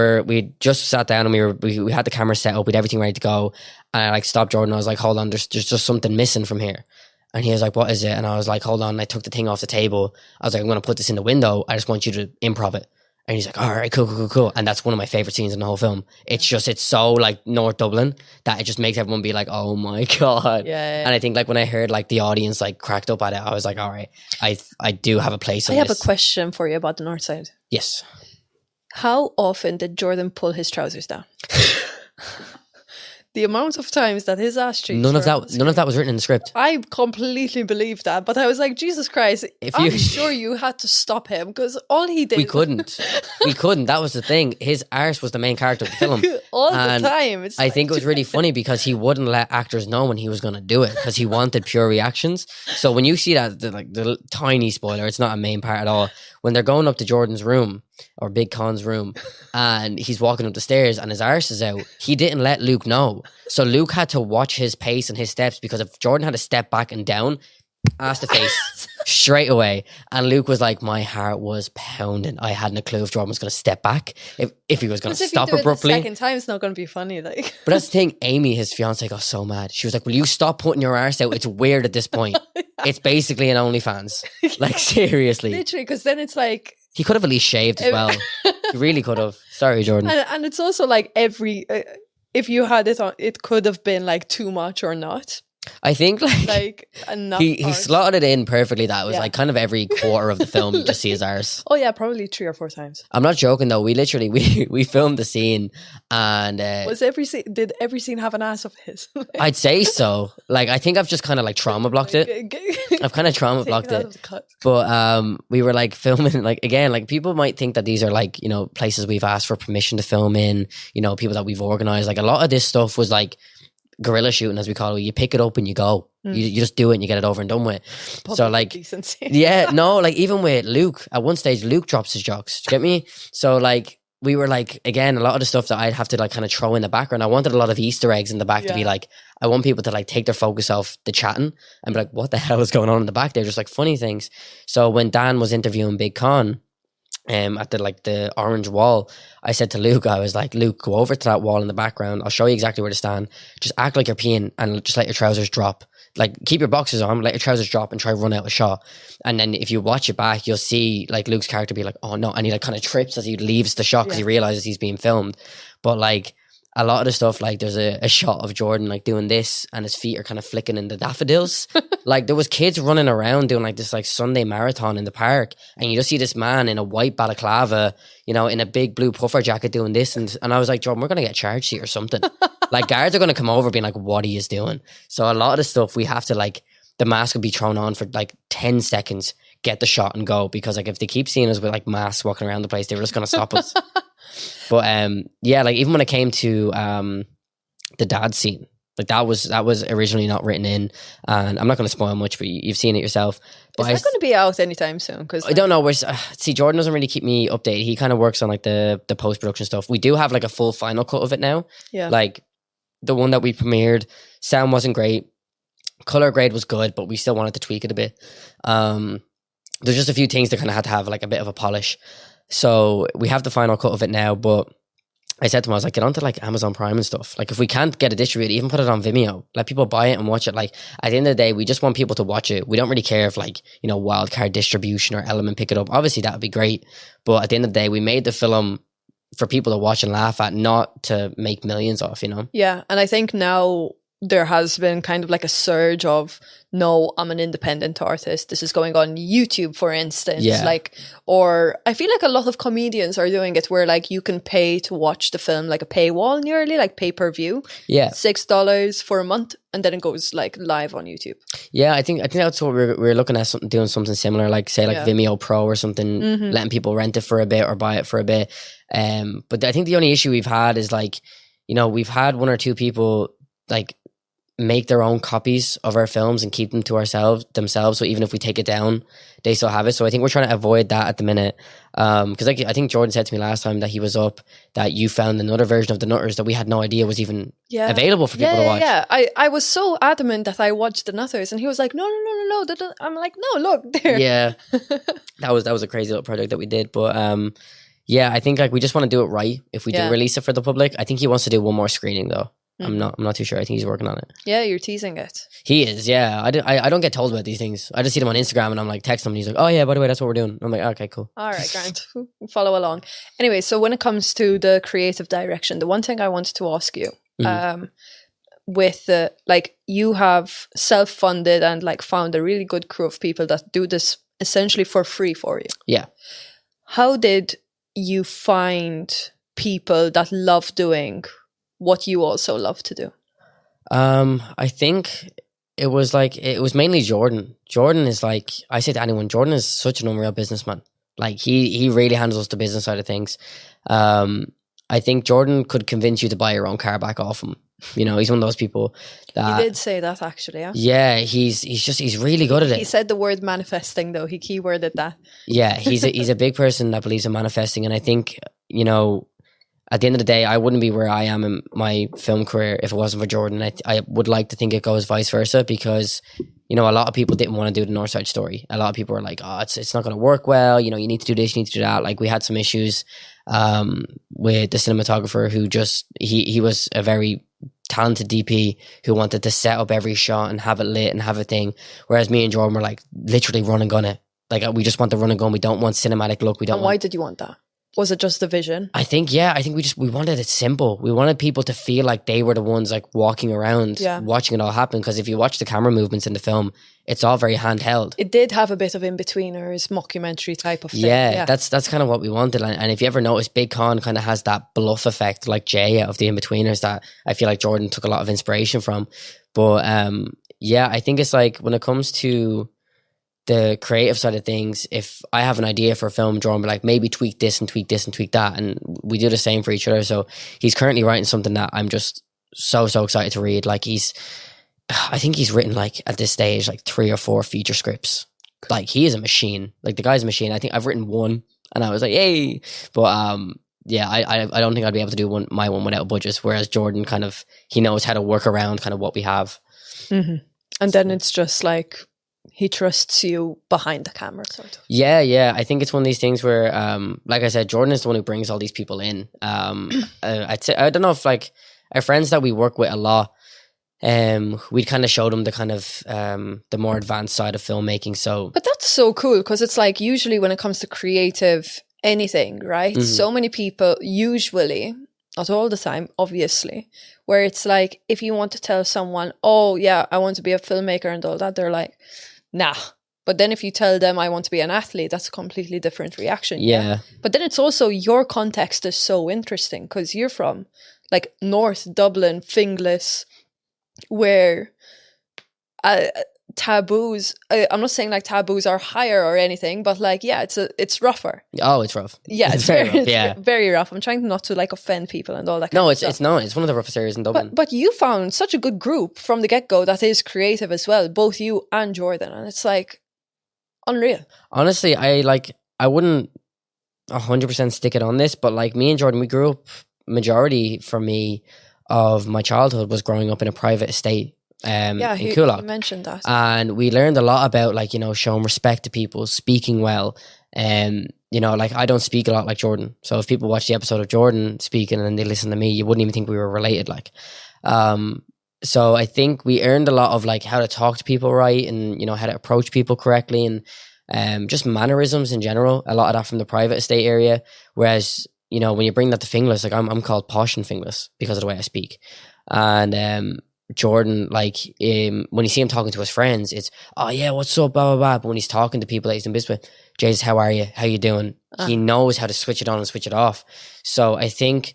just sat down and we had the camera set up, we had everything ready to go. And I like stopped Jordan. I was like, hold on, there's just something missing from here. And he was like, what is it? And I was like, hold on. I took the thing off the table. I was like, I'm going to put this in the window. I just want you to improv it. And he's like, all right, cool. And that's one of my favorite scenes in the whole film. It's so like North Dublin that it just makes everyone be like, oh my God. Yeah. And I think like when I heard like the audience like cracked up at it, I was like, all right, I do have a place in this. I have a question for you about the North Side. Yes. How often did Jordan pull his trousers down? The amount of times that his ass cheeks. None of that was written in the script. I completely believed that, but I was like, Jesus Christ! I'm sure you had to stop him because all he did. We couldn't. That was the thing. His arse was the main character of the film all the time. I think it was really funny because he wouldn't let actors know when he was going to do it because he wanted pure reactions. So when you see that, the tiny spoiler, it's not a main part at all. When they're going up to Jordan's room or Big Con's room and he's walking up the stairs and his arse is out, he didn't let Luke know. So Luke had to watch his pace and his steps because if Jordan had to step back and down, ass to face straight away. And Luke was like, my heart was pounding. I hadn't a clue if Jordan was going to step back, if he was going to stop abruptly. The second time, it's not going to be funny. Like, but that's the thing. Amy, his fiance, got so mad. She was like, will you stop putting your arse out? It's weird at this point. It's basically an OnlyFans. Like, seriously. Literally, because then it's like... He could have at least shaved as well. He really could have. Sorry, Jordan. And it's also like if you had it on, it could have been like too much or not. I think like enough. he slotted it in perfectly. That was Yeah. like kind of every quarter of the film you just see his arse. Oh yeah, probably 3 or 4 times. I'm not joking though. We literally we filmed the scene, and did every scene have an ass of his? I'd say so. Like I think I've just kind of like trauma blocked it. I've kind of trauma blocked it. But we were like filming, like again, like people might think that these are like, you know, places we've asked for permission to film in, you know, people that we've organized. Like a lot of this stuff was like guerrilla shooting, as we call it. You pick it up and you go. You just do it and you get it over and done with. Public so like decency. yeah, no, like even with Luke, at one stage Luke drops his jokes. Do you get me? So like we were like, again, a lot of the stuff that I'd have to like kind of throw in the background. I wanted a lot of Easter eggs in the back to be like, I want people to like take their focus off the chatting and be like, what the hell is going on in the back? They're just like funny things. So when Dan was interviewing Big Con, at the orange wall, I said to Luke, I was like, Luke, go over to that wall in the background. I'll show you exactly where to stand. Just act like you're peeing and just let your trousers drop. Like keep your boxers on, let your trousers drop and try run out a shot. And then if you watch it back, you'll see like Luke's character be like, oh no. And he like kind of trips as he leaves the shot because he realizes he's being filmed. But like a lot of the stuff, like there's a shot of Jordan like doing this and his feet are kind of flicking in the daffodils. Like there was kids running around doing like this like Sunday marathon in the park, and you just see this man in a white balaclava, you know, in a big blue puffer jacket doing this, and I was like, Jordan, we're gonna get charged here or something. Like guards are gonna come over being like, what he is doing. So a lot of the stuff we have to like, the mask will be thrown on for like 10 seconds, get the shot and go, because like if they keep seeing us with like masks walking around the place, they were just gonna stop us. But yeah, like even when it came to the dad scene, like that was originally not written in, and I'm not going to spoil much, but you've seen it yourself. But it's not going to be out anytime soon, because I don't know. See, Jordan doesn't really keep me updated. He kind of works on like the post production stuff. We do have like a full final cut of it now. Yeah, like the one that we premiered, sound wasn't great, color grade was good, but we still wanted to tweak it a bit. There's just a few things that kind of had to have like a bit of a polish. So we have the final cut of it now, but I said to him, I was like, get onto like Amazon Prime and stuff. Like if we can't get it distributed, even put it on Vimeo. Let people buy it and watch it. Like at the end of the day, we just want people to watch it. We don't really care if like, you know, wildcard distribution or Element pick it up. Obviously that would be great. But at the end of the day, we made the film for people to watch and laugh at, not to make millions off, you know? Yeah. And I think now there has been kind of like a surge of, no, I'm an independent artist. This is going on YouTube, for instance. Yeah. Like, or I feel like a lot of comedians are doing it where like you can pay to watch the film, like a paywall nearly, like pay-per-view. Yeah. $6 for a month, and then it goes like live on YouTube. Yeah, I think that's what we're looking at, doing something similar, like say like Vimeo Pro or something, letting people rent it for a bit or buy it for a bit. But I think the only issue we've had is like, you know, we've had one or two people like make their own copies of our films and keep them to themselves. So even if we take it down, they still have it. So I think we're trying to avoid that at the minute. Because like, I think Jordan said to me last time that he was up, that you found another version of the Nutters that we had no idea was even available for people to watch. Yeah, I was so adamant that I watched the Nutters, and he was like, no. I'm like, no, look there. Yeah, that was a crazy little project that we did. But yeah, I think like we just want to do it right if we do release it for the public. I think he wants to do one more screening though. I'm not too sure. I think he's working on it. Yeah, you're teasing it. He is, yeah. I don't get told about these things. I just see them on Instagram and I'm like, text him and he's like, oh yeah, by the way, that's what we're doing. I'm like, okay, cool. All right, Grant. Follow along. Anyway, so when it comes to the creative direction, the one thing I wanted to ask you, with like you have self-funded and like found a really good crew of people that do this essentially for free for you. Yeah. How did you find people that love doing what you also love to do? I think it was mainly Jordan. Jordan is like, I say to anyone, Jordan is such an unreal businessman. Like he really handles the business side of things. I think Jordan could convince you to buy your own car back off him. You know, he's one of those people that... He did say that actually, yeah? Yeah, he's really good at it. He said the word manifesting though, he keyworded that. Yeah, he's a big person that believes in manifesting, and I think, you know, at the end of the day, I wouldn't be where I am in my film career if it wasn't for Jordan. I would like to think it goes vice versa, because, you know, a lot of people didn't want to do the Northside Story. A lot of people were like, oh, it's not going to work well. You know, you need to do this, you need to do that. Like we had some issues with the cinematographer who just, he was a very talented DP who wanted to set up every shot and have it lit and have a thing. Whereas me and Jordan were like literally run and gun it. Like we just want to run and gun. We don't want cinematic look. Why did you want that? Was it just the vision? I think we wanted it simple. We wanted people to feel like they were the ones like walking around, watching it all happen. Because if you watch the camera movements in the film, it's all very handheld. It did have a bit of in-betweeners, mockumentary type of thing. Yeah, that's kind of what we wanted. And if you ever notice, Big Con kind of has that bluff effect, like Jay of the in-betweeners, that I feel like Jordan took a lot of inspiration from. But I think it's like when it comes to the creative side of things, if I have an idea for a film, Jordan will be like, maybe tweak this and tweak this and tweak that. And we do the same for each other. So he's currently writing something that I'm just so excited to read. Like I think he's written like at this stage, like 3 or 4 feature scripts. Like he is a machine. Like the guy's a machine. I think I've written one and I was like, hey, but I don't think I'd be able to do my one without budgets. Whereas Jordan he knows how to work around kind of what we have. Mm-hmm. And then it's just like, he trusts you behind the camera, sort of. Yeah. I think it's one of these things where, like I said, Jordan is the one who brings all these people in. I'd say, I don't know if like our friends that we work with a lot, we'd kind of show them the kind of the more advanced side of filmmaking. So, but that's so cool because it's like usually when it comes to creative anything, right? Mm-hmm. So many people usually, not all the time, obviously, where it's like if you want to tell someone, oh yeah, I want to be a filmmaker and all that, they're like, nah. But then if you tell them I want to be an athlete, that's a completely different reaction. Yeah. But then it's also your context is so interesting because you're from like North Dublin, Finglas, where taboos, I'm not saying like taboos are higher or anything, but like, yeah, it's rougher. Oh, it's rough. Yeah, it's very rough. Yeah. Very rough. I'm trying not to like offend people and all that. No, it's not. It's one of the roughest areas in Dublin. But you found such a good group from the get-go that is creative as well, both you and Jordan, and it's like unreal. Honestly, I wouldn't 100% stick it on this, but like me and Jordan, we grew up, majority for me of my childhood was growing up in a private estate. In Coolock. You mentioned that. And we learned a lot about like, showing respect to people, speaking well. Like I don't speak a lot like Jordan. So if people watch the episode of Jordan speaking and then they listen to me, you wouldn't even think we were related. Like, so I think we earned a lot of like how to talk to people right and, how to approach people correctly and just mannerisms in general. A lot of that from the private estate area. Whereas, when you bring that to Finglas, like I'm called posh in Finglas because of the way I speak. And, Jordan, like, when you see him talking to his friends, it's, oh yeah, what's up, blah, blah, blah. But when he's talking to people that he's in business with, Jays, how are you? How you doing? He knows how to switch it on and switch it off. So I think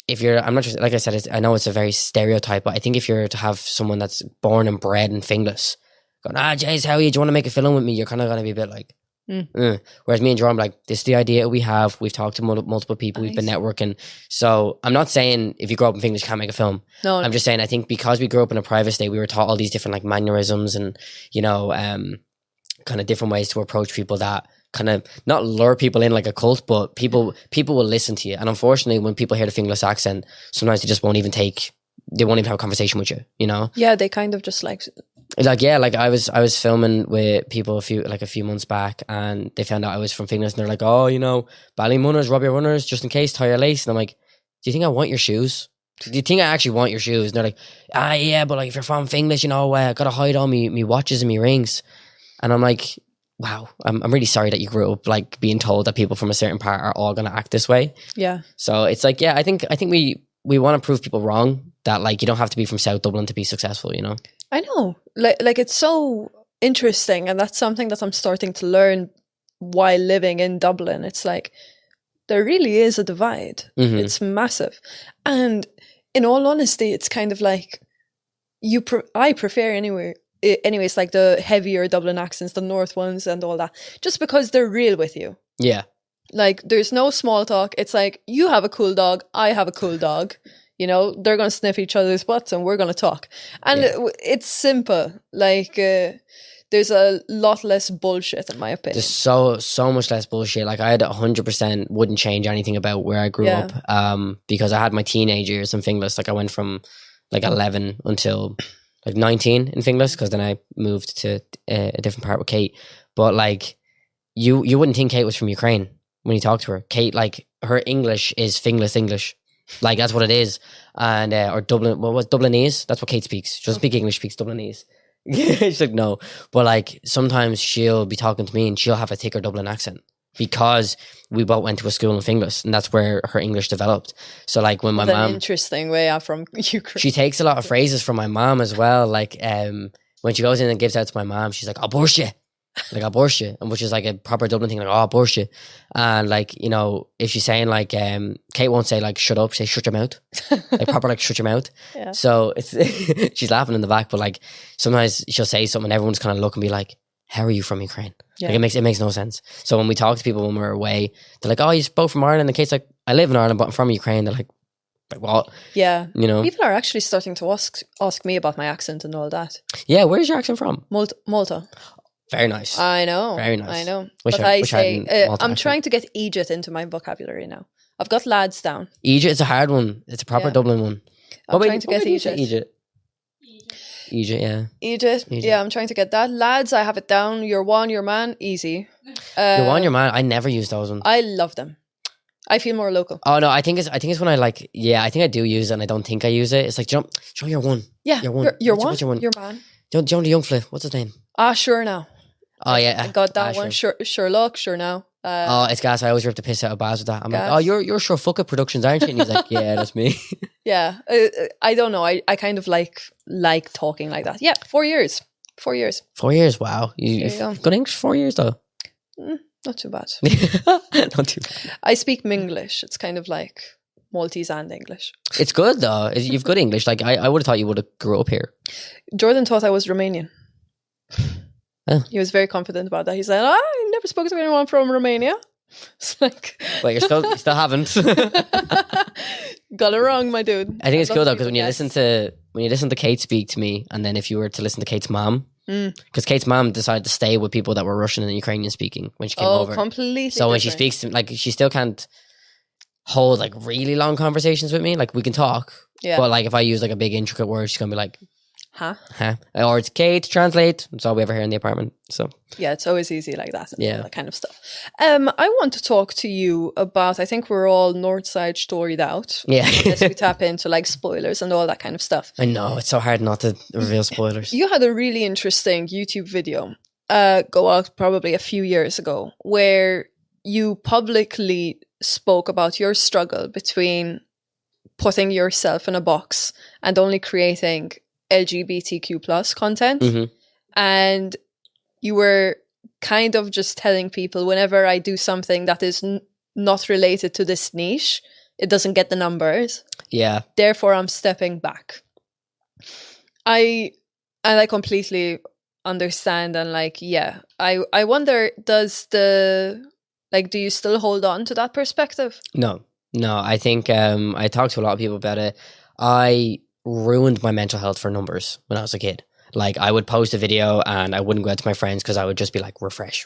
if you're, I'm not just, like I said, I know it's a very stereotype, but I think if you're to have someone that's born and bred in Finglas, going, Jays, how are you? Do you want to make a film with me? You're kind of going to be a bit like, Whereas me and Jordan, like, this is the idea we have. We've talked to multiple people. Nice. We've been networking. So I'm not saying if you grow up in Finland, you can't make a film. No. I'm just saying I think because we grew up in a private state, we were taught all these different like mannerisms and, kind of different ways to approach people that kind of not lure people in like a cult, but people will listen to you. And unfortunately, when people hear the Finglish accent, sometimes they just won't even have a conversation with you, Yeah, they kind of just like I was filming with people a few months back, and they found out I was from Finglas, and they're like, oh, Ballymunners, rub your runners, just in case, tie your lace. And I'm like, do you think I want your shoes? Do you think I actually want your shoes? And they're like, yeah, but like if you're from Finglas, I gotta hide all me watches and me rings. And I'm like, wow, I'm really sorry that you grew up like being told that people from a certain part are all gonna act this way. Yeah. So it's like, yeah, I think we want to prove people wrong, that like you don't have to be from South Dublin to be successful, I know. Like it's so interesting, and that's something that I'm starting to learn while living in Dublin. It's like there really is a divide. Mm-hmm. It's massive. And in all honesty, it's kind of like I prefer anyways like the heavier Dublin accents, the north ones and all that, just because they're real with you. Yeah. Like there's no small talk. It's like you have a cool dog, I have a cool dog. They're going to sniff each other's butts and we're going to talk. And it's simple. Like, there's a lot less bullshit, in my opinion. There's so much less bullshit. Like, I had 100% wouldn't change anything about where I grew up. Because I had my teenage years in Finglas. Like, I went from, like, 11 until, like, 19 in Finglas. Because then I moved to a different part with Kate. But, like, you wouldn't think Kate was from Ukraine when you talk to her. Kate, like, her English is Finglas English. Like that's what it is. And or Dublin, what Dublinese? That's what Kate speaks. She doesn't speak English, speaks Dublinese. She's like, no. But like sometimes she'll be talking to me and she'll have a thicker Dublin accent. because we both went to a school in Finglas, and that's where her English developed. So like when my mom, interesting way I'm from Ukraine. She takes a lot of phrases from my mom as well. Like when she goes in and gives out to my mom, she's like, "I'll borscht you." Like, I'll borscht you, and which is like a proper Dublin thing, like, "Oh, I'll borscht you." And like, you know, if she's saying like, Kate won't say like, "Shut up," say, "Shut your mouth." Like proper like, "Shut your mouth." Yeah. So it's, she's laughing in the back, but like sometimes she'll say something and everyone's kind of look and be like, "How are you from Ukraine?" Yeah. Like it makes no sense. So when we talk to people when we're away, they're like, "Oh, you're both from Ireland." And Kate's like, "I live in Ireland, but I'm from Ukraine." They're like what? Yeah. You know? People are actually starting to ask me about my accent and all that. Yeah, where's your accent from? Malta. Very nice. I know. Very nice. I know. Wish but I I say, had an Malta I'm accent. trying to get Egypt into my vocabulary now. I've got lads down. Egypt is a hard one. It's a proper Dublin one. I'm trying to get Egypt. Egypt, yeah. Egypt. Yeah, I'm trying to get that. Lads, I have it down. You're one, your man, easy. You're one, your man. I never use those ones. I love them. I feel more local. Oh no, I think it's when I like, yeah, I think I do use it and I don't think I use it. It's like, John, you're one. Yeah, you're one. What's your one? Your man. John the young flip. What's his name? Sure now. Oh yeah, I got that one. Sherlock, sure now. It's gas. I always rip the piss out of Baz with that. I'm gas. like, "Oh, you're Sure Fuck It Productions, aren't you?" And he's like, "Yeah, that's me." Yeah, I don't know. I kind of like talking like that. Yeah, 4 years. 4 years. 4 years. Wow, you've got English 4 years though. Not too bad. Not too bad. I speak Minglish. It's kind of like Maltese and English. It's good though. You've good English. Like I would have thought you would have grew up here. Jordan thought I was Romanian. Oh. He was very confident about that. He said, "I never spoke to anyone from Romania." It's like, but you still haven't. Got it wrong, my dude. I think it's cool though because when you listen to Kate speak to me, and then if you were to listen to Kate's mom, because Kate's mom decided to stay with people that were Russian and Ukrainian speaking when she came over. Oh, completely. So when she speaks to me, like she still can't hold like really long conversations with me. Like we can talk, but like if I use like a big intricate word, she's gonna be like, huh? Or it's Kate, translate. That's all we ever hear in the apartment. So yeah, it's always easy like that. Yeah, all that kind of stuff. I want to talk to you about. I think we're all North Side storied out. Yeah, unless we tap into like spoilers and all that kind of stuff. I know it's so hard not to reveal spoilers. You had a really interesting YouTube video go out probably a few years ago where you publicly spoke about your struggle between putting yourself in a box and only creating LGBTQ plus content. And you were kind of just telling people, whenever I do something that is not related to this niche, it doesn't get the numbers. Yeah. Therefore, I'm stepping back. I completely understand, and like, yeah, I wonder, do you still hold on to that perspective? No, I think I talked to a lot of people about it. I ruined my mental health for numbers when I was a kid. Like I would post a video and I wouldn't go out to my friends because I would just be like, refresh.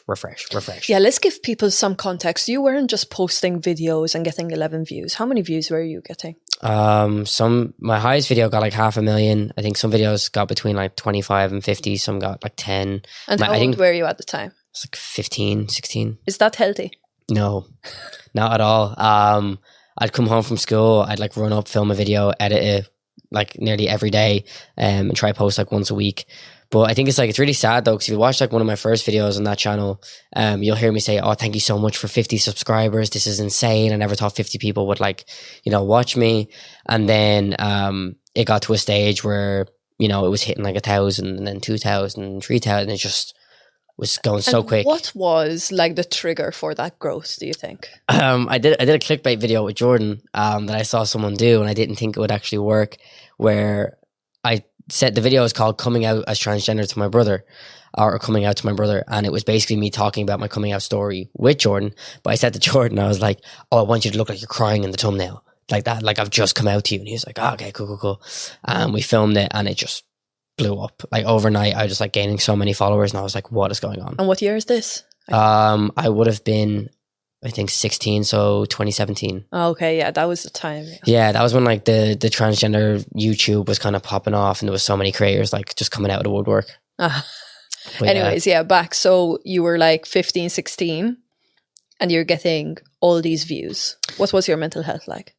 Yeah, let's give people some context. You weren't just posting videos and getting 11 views. How many views were you getting? My highest video got like 500,000. I think some videos got between like 25 and 50. Some got like 10. And how old were you at the time? It's like 15, 16. Is that healthy? No, not at all. I'd come home from school. I'd like run up, film a video, edit it like nearly every day, and try post like once a week. But I think it's really sad though, because if you watch like one of my first videos on that channel, you'll hear me say, "Oh, thank you so much for 50 subscribers. This is insane. I never thought 50 people would watch me." And then it got to a stage where, it was hitting like 1,000 and then 2,000, 3,000. It just was going so quick. What was like the trigger for that growth, do you think? I did a clickbait video with Jordan that I saw someone do, and I didn't think it would actually work, where I said the video is called "Coming Out as Transgender to My Brother," or "Coming Out to My Brother," and it was basically me talking about my coming out story with Jordan. But I said to Jordan, I was like, "Oh, I want you to look like you're crying in the thumbnail, like that, like I've just come out to you." And he was like, "Oh, okay, cool. And we filmed it, and it just blew up. Like overnight, I was just like gaining so many followers, and I was like, "What is going on?" And what year is this? I would have been, I think 16, so 2017. Oh, okay, yeah, that was the time. Yeah, that was when like the transgender YouTube was kind of popping off, and there was so many creators like just coming out of the woodwork. Anyways, back. So you were like 15, 16, and you're getting all these views. What was your mental health like?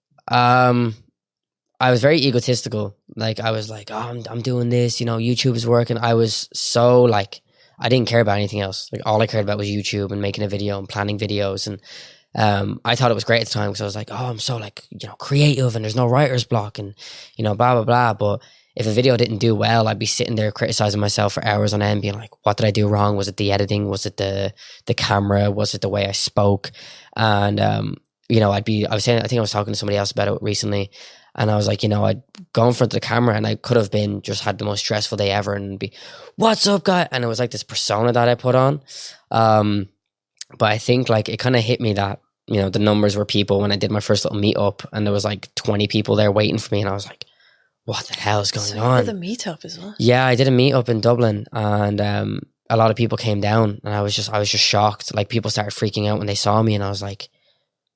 I was very egotistical. Like I was like, "Oh, I'm doing this, YouTube is working." I was so like, I didn't care about anything else. Like all I cared about was YouTube and making a video and planning videos. And I thought it was great at the time because I was like, oh, I'm so like, creative and there's no writer's block and, blah, blah, blah. But if a video didn't do well, I'd be sitting there criticizing myself for hours on end, being like, what did I do wrong? Was it the editing? Was it the camera? Was it the way I spoke? And, I think I was talking to somebody else about it recently. And I was like, I'd go in front of the camera and I could have been just had the most stressful day ever and be, what's up, guy? And it was like this persona that I put on. But I think like it kind of hit me that, the numbers were people when I did my first little meetup and there was like 20 people there waiting for me. And I was like, what the hell is going on? You did a meetup as well? Yeah, I did a meetup in Dublin and a lot of people came down and I was just shocked. Like people started freaking out when they saw me and I was like,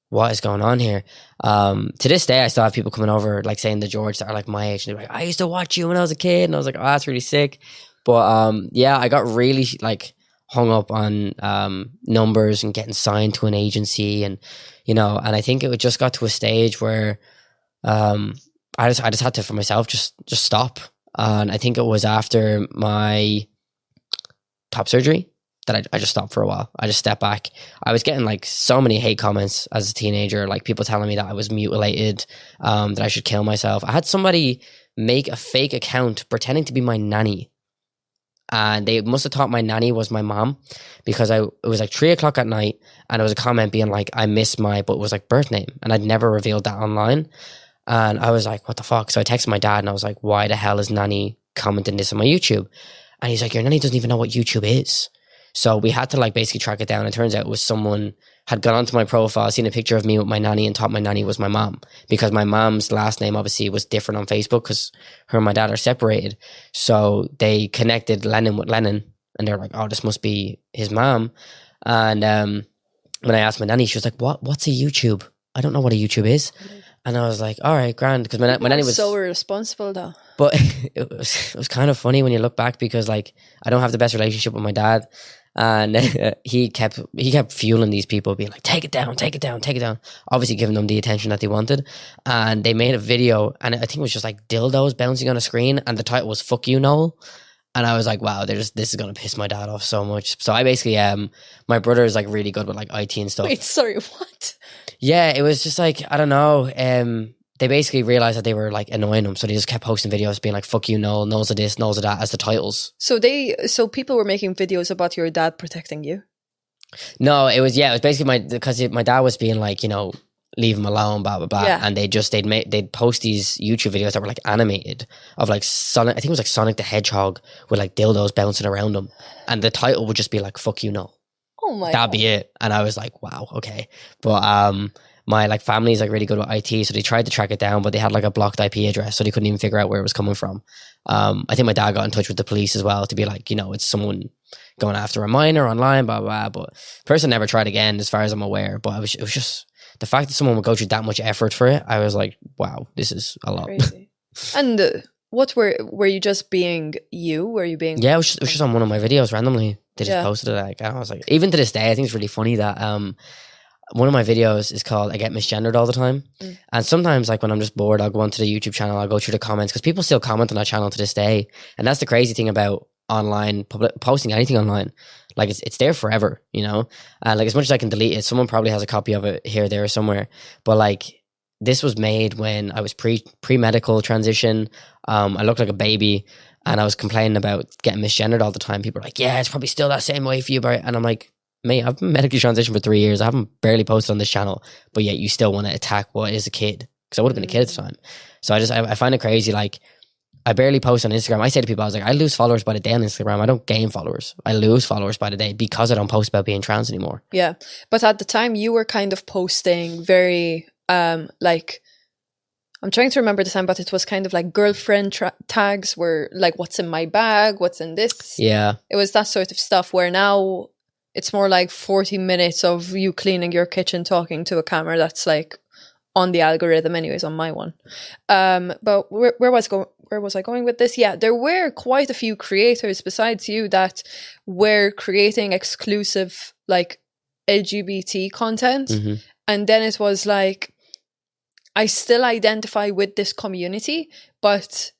what is going on here? To this day, I still have people coming over, like saying to George that are like my age. And they're like, I used to watch you when I was a kid. And I was like, oh, that's really sick. But yeah, I got really like hung up on numbers and getting signed to an agency. And, and I think it just got to a stage where I just had to, for myself, just stop. And I think it was after my top surgery that I just stopped for a while. I just stepped back. I was getting like so many hate comments as a teenager, like people telling me that I was mutilated, that I should kill myself. I had somebody make a fake account pretending to be my nanny. And they must have thought my nanny was my mom because it was like 3:00 at night and it was a comment being like, I miss but it was like birth name. And I'd never revealed that online. And I was like, what the fuck? So I texted my dad and I was like, why the hell is nanny commenting this on my YouTube? And he's like, your nanny doesn't even know what YouTube is. So we had to like basically track it down. It turns out it was someone had gone onto my profile, seen a picture of me with my nanny and thought my nanny was my mom because my mom's last name obviously was different on Facebook because her and my dad are separated. So they connected Lennon with Lennon and they're like, oh, this must be his mom. And when I asked my nanny, she was like, what's a YouTube? I don't know what a YouTube is. And I was like, all right, grand. Because my nanny was so irresponsible though. But it was kind of funny when you look back because like I don't have the best relationship with my dad. And he kept fueling these people, being like, take it down, take it down, take it down. Obviously giving them the attention that they wanted. And they made a video, and I think it was just like dildos bouncing on a screen, and the title was "Fuck You, Noel." And I was like, wow, this is gonna piss my dad off so much. So I basically, my brother is like really good with like IT and stuff. Wait, sorry, what? Yeah, it was just like, I don't know. They basically realized that they were like annoying him, so they just kept posting videos being like, fuck you, Noel, Noel's of this, Noel's of that as the titles. So people were making videos about your dad protecting you? No, it was basically because my dad was being like, leave him alone, blah, blah, blah. Yeah. And they'd post these YouTube videos that were like animated of like Sonic, I think it was like Sonic the Hedgehog with like dildos bouncing around him. And the title would just be like, fuck you, Noel. Oh my That'd be it. And I was like, wow, okay. But my like family is like really good with IT, so they tried to track it down, but they had like a blocked IP address, so they couldn't even figure out where it was coming from. I think my dad got in touch with the police as well to be like, it's someone going after a minor online, blah, blah, blah. But the person never tried again as far as I'm aware. But it was just the fact that someone would go through that much effort for it. I was like, wow, this is a lot. Crazy. And what were you just being you? Were you being... Yeah, it was just on one of my videos randomly. They just posted it. Like, I was like, even to this day, I think it's really funny that one of my videos is called I Get Misgendered All the Time. And sometimes like when I'm just bored, I'll go onto the YouTube channel, I'll go through the comments because people still comment on that channel to this day. And that's the crazy thing about online posting anything online. Like it's there forever, like as much as I can delete it, someone probably has a copy of it here, there, or somewhere. But like this was made when I was pre-medical transition. I looked like a baby and I was complaining about getting misgendered all the time. People are like, yeah, it's probably still that same way for you, Barry. And I'm like, mate, I've been medically transitioned for 3 years. I haven't barely posted on this channel, but yet you still want to attack what is a kid. Because I would have been a kid at the time. So I find it crazy. Like I barely post on Instagram. I say to people, I was like, I lose followers by the day on Instagram. I don't gain followers. I lose followers by the day because I don't post about being trans anymore. Yeah. But at the time you were kind of posting very, like, I'm trying to remember the time, but it was kind of like girlfriend tags were like, what's in my bag? What's in this? Yeah. It was that sort of stuff where now it's more like 40 minutes of you cleaning your kitchen, talking to a camera that's like on the algorithm anyways on my one. But where was I going with this? Yeah, there were quite a few creators besides you that were creating exclusive like LGBT content. Mm-hmm. And then it was like, I still identify with this community, but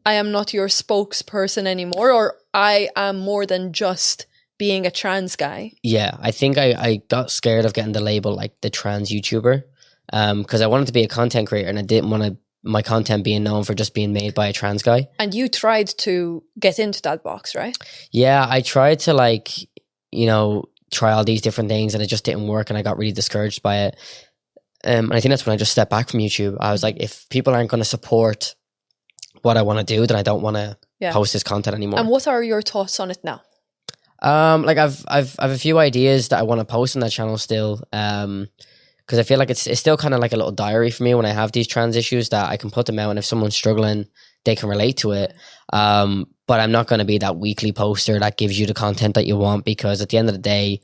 I am not your spokesperson anymore, or I am more than just being a trans guy. Yeah, I think I got scared of getting the label like the trans YouTuber, because I wanted to be a content creator and I didn't want my content being known for just being made by a trans guy. And you tried to get into that box, right? Yeah, I tried to like, try all these different things and it just didn't work and I got really discouraged by it. And I think that's when I just stepped back from YouTube. I was like, if people aren't going to support what I want to do, then I don't want to post this content anymore. And what are your thoughts on it now? Like I've a few ideas that I want to post on that channel still. Because I feel like it's still kind of like a little diary for me when I have these trans issues that I can put them out, and if someone's struggling, they can relate to it. But I'm not going to be that weekly poster that gives you the content that you want, because at the end of the day,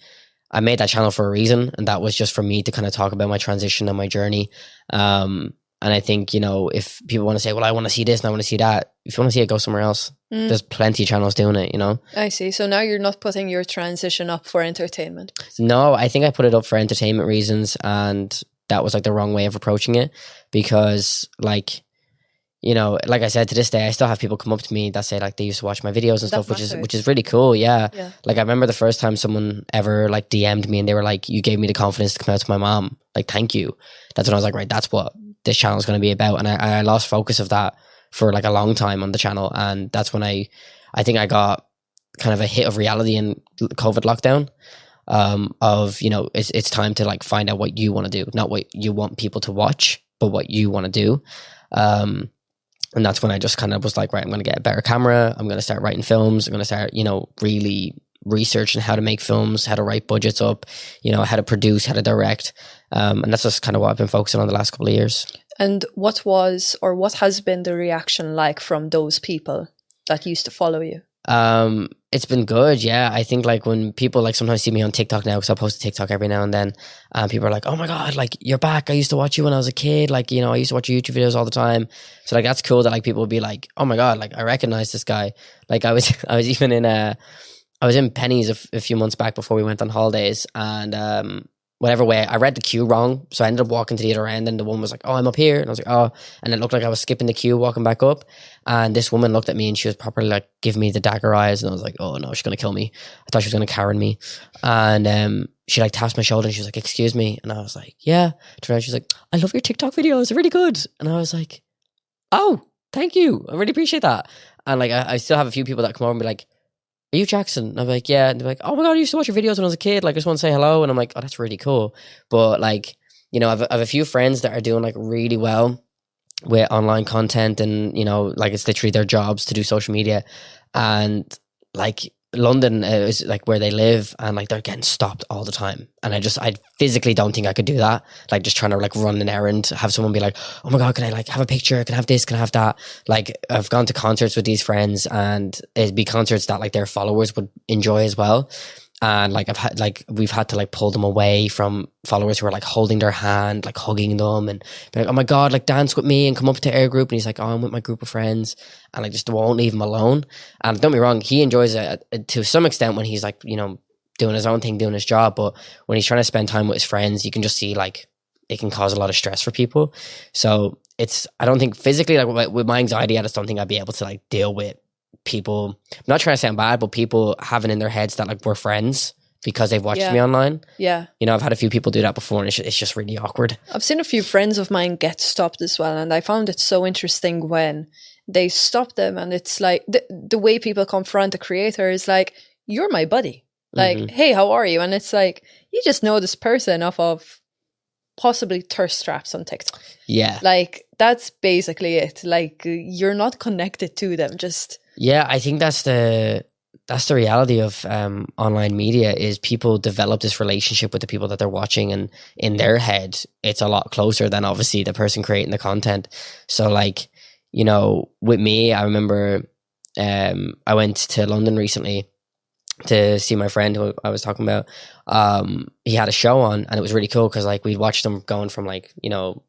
I made that channel for a reason, and that was just for me to kind of talk about my transition and my journey. And I think, if people want to say, well, I want to see this and I want to see that, if you want to see it, go somewhere else. There's plenty of channels doing it, I see. So now you're not putting your transition up for entertainment. No, I think I put it up for entertainment reasons, and that was like the wrong way of approaching it, because like I said, to this day, I still have people come up to me that say like they used to watch my videos and stuff, which is really cool. Yeah. Like I remember the first time someone ever like DM'd me and they were like, you gave me the confidence to come out to my mom. Like, thank you. That's when I was like, right, that's what this channel is going to be about. And I lost focus of that for like a long time on the channel. And that's when I think I got kind of a hit of reality in COVID lockdown, of, it's time to like find out what you want to do, not what you want people to watch, but what you want to do. And that's when I just kind of was like, right, I'm going to get a better camera. I'm going to start writing films. I'm going to start, really researching how to make films, how to write budgets up, how to produce, how to direct. And that's just kind of what I've been focusing on the last couple of years. And what has been the reaction like from those people that used to follow you? It's been good. Yeah. I think like when people like sometimes see me on TikTok now, because I post a TikTok every now and then, people are like, oh my God, like you're back. I used to watch you when I was a kid. Like, I used to watch your YouTube videos all the time. So like, that's cool that like people would be like, oh my God, like I recognize this guy. Like I was even I was in Penny's a few months back before we went on holidays, and, whatever way, I read the queue wrong. So I ended up walking to the other end, and the woman was like, oh, I'm up here. And I was like, oh, and it looked like I was skipping the queue, walking back up. And this woman looked at me and she was properly like, giving me the dagger eyes. And I was like, oh no, she's going to kill me. I thought she was going to Karen me. And she like tapped my shoulder and she was like, excuse me. And I was like, yeah. Turned around, she's like, I love your TikTok videos. They're really good. And I was like, oh, thank you. I really appreciate that. And like, I still have a few people that come over and be like, are you Jackson? And I'm like, yeah. And they're like, oh my God, I used to watch your videos when I was a kid. Like, I just want to say hello. And I'm like, oh, that's really cool. But like, I've a few friends that are doing like really well with online content, and, like it's literally their jobs to do social media. And like London is like where they live, and like they're getting stopped all the time. And I physically don't think I could do that. Like just trying to like run an errand, have someone be like, oh my God, can I like have a picture? Can I have this? Can I have that? Like I've gone to concerts with these friends, and it'd be concerts that like their followers would enjoy as well. And like we've had to like pull them away from followers who are like holding their hand, like hugging them, and be like, oh my God, like dance with me and come up to our group. And he's like, oh, I'm with my group of friends, and like just won't leave him alone. And don't be wrong, he enjoys it to some extent when he's like, doing his own thing, doing his job. But when he's trying to spend time with his friends, you can just see like it can cause a lot of stress for people. So I don't think physically, like with my anxiety, I just don't think I'd be able to like deal with people. I'm not trying to sound bad, but people having in their heads that like we're friends because they've watched me online. Yeah. I've had a few people do that before, and it's just really awkward. I've seen a few friends of mine get stopped as well, and I found it so interesting when they stop them, and it's like the way people confront a creator is like, you're my buddy. Like, hey, how are you? And it's like, you just know this person off of possibly thirst traps on TikTok. Yeah. Like, that's basically it. Like, you're not connected to them. Just... Yeah, I think that's the reality of online media, is people develop this relationship with the people that they're watching, and in their head, it's a lot closer than obviously the person creating the content. So like, with me, I remember I went to London recently to see my friend who I was talking about. He had a show on, and it was really cool because like we'd watched him going from like,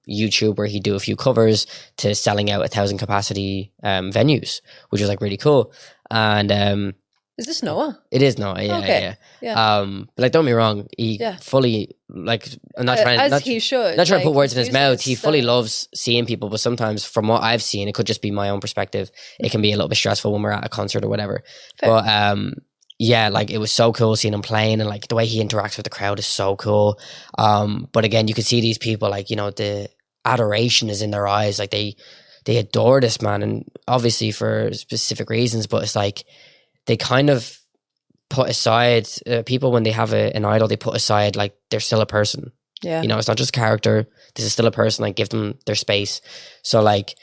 YouTube where he'd do a few covers to selling out 1,000 capacity venues, which was like really cool. And Is this Noah? It is Noah, yeah. But like, don't be wrong, he fully, like, I'm not trying, he should. Not trying to put words in his mouth. He fully loves seeing people, but sometimes, from what I've seen, it could just be my own perspective. It can be a little bit stressful when we're at a concert or whatever. Fair. But yeah, like, it was so cool seeing him playing, and like the way he interacts with the crowd is so cool. But again, you could see these people, like, you know, the adoration is in their eyes, like they adore this man, and obviously for specific reasons, but it's like they kind of put aside people when they have an idol, they put aside, like, they're still a person. Yeah, you know, it's not just a character, this is still a person. Like, give them their space. So like,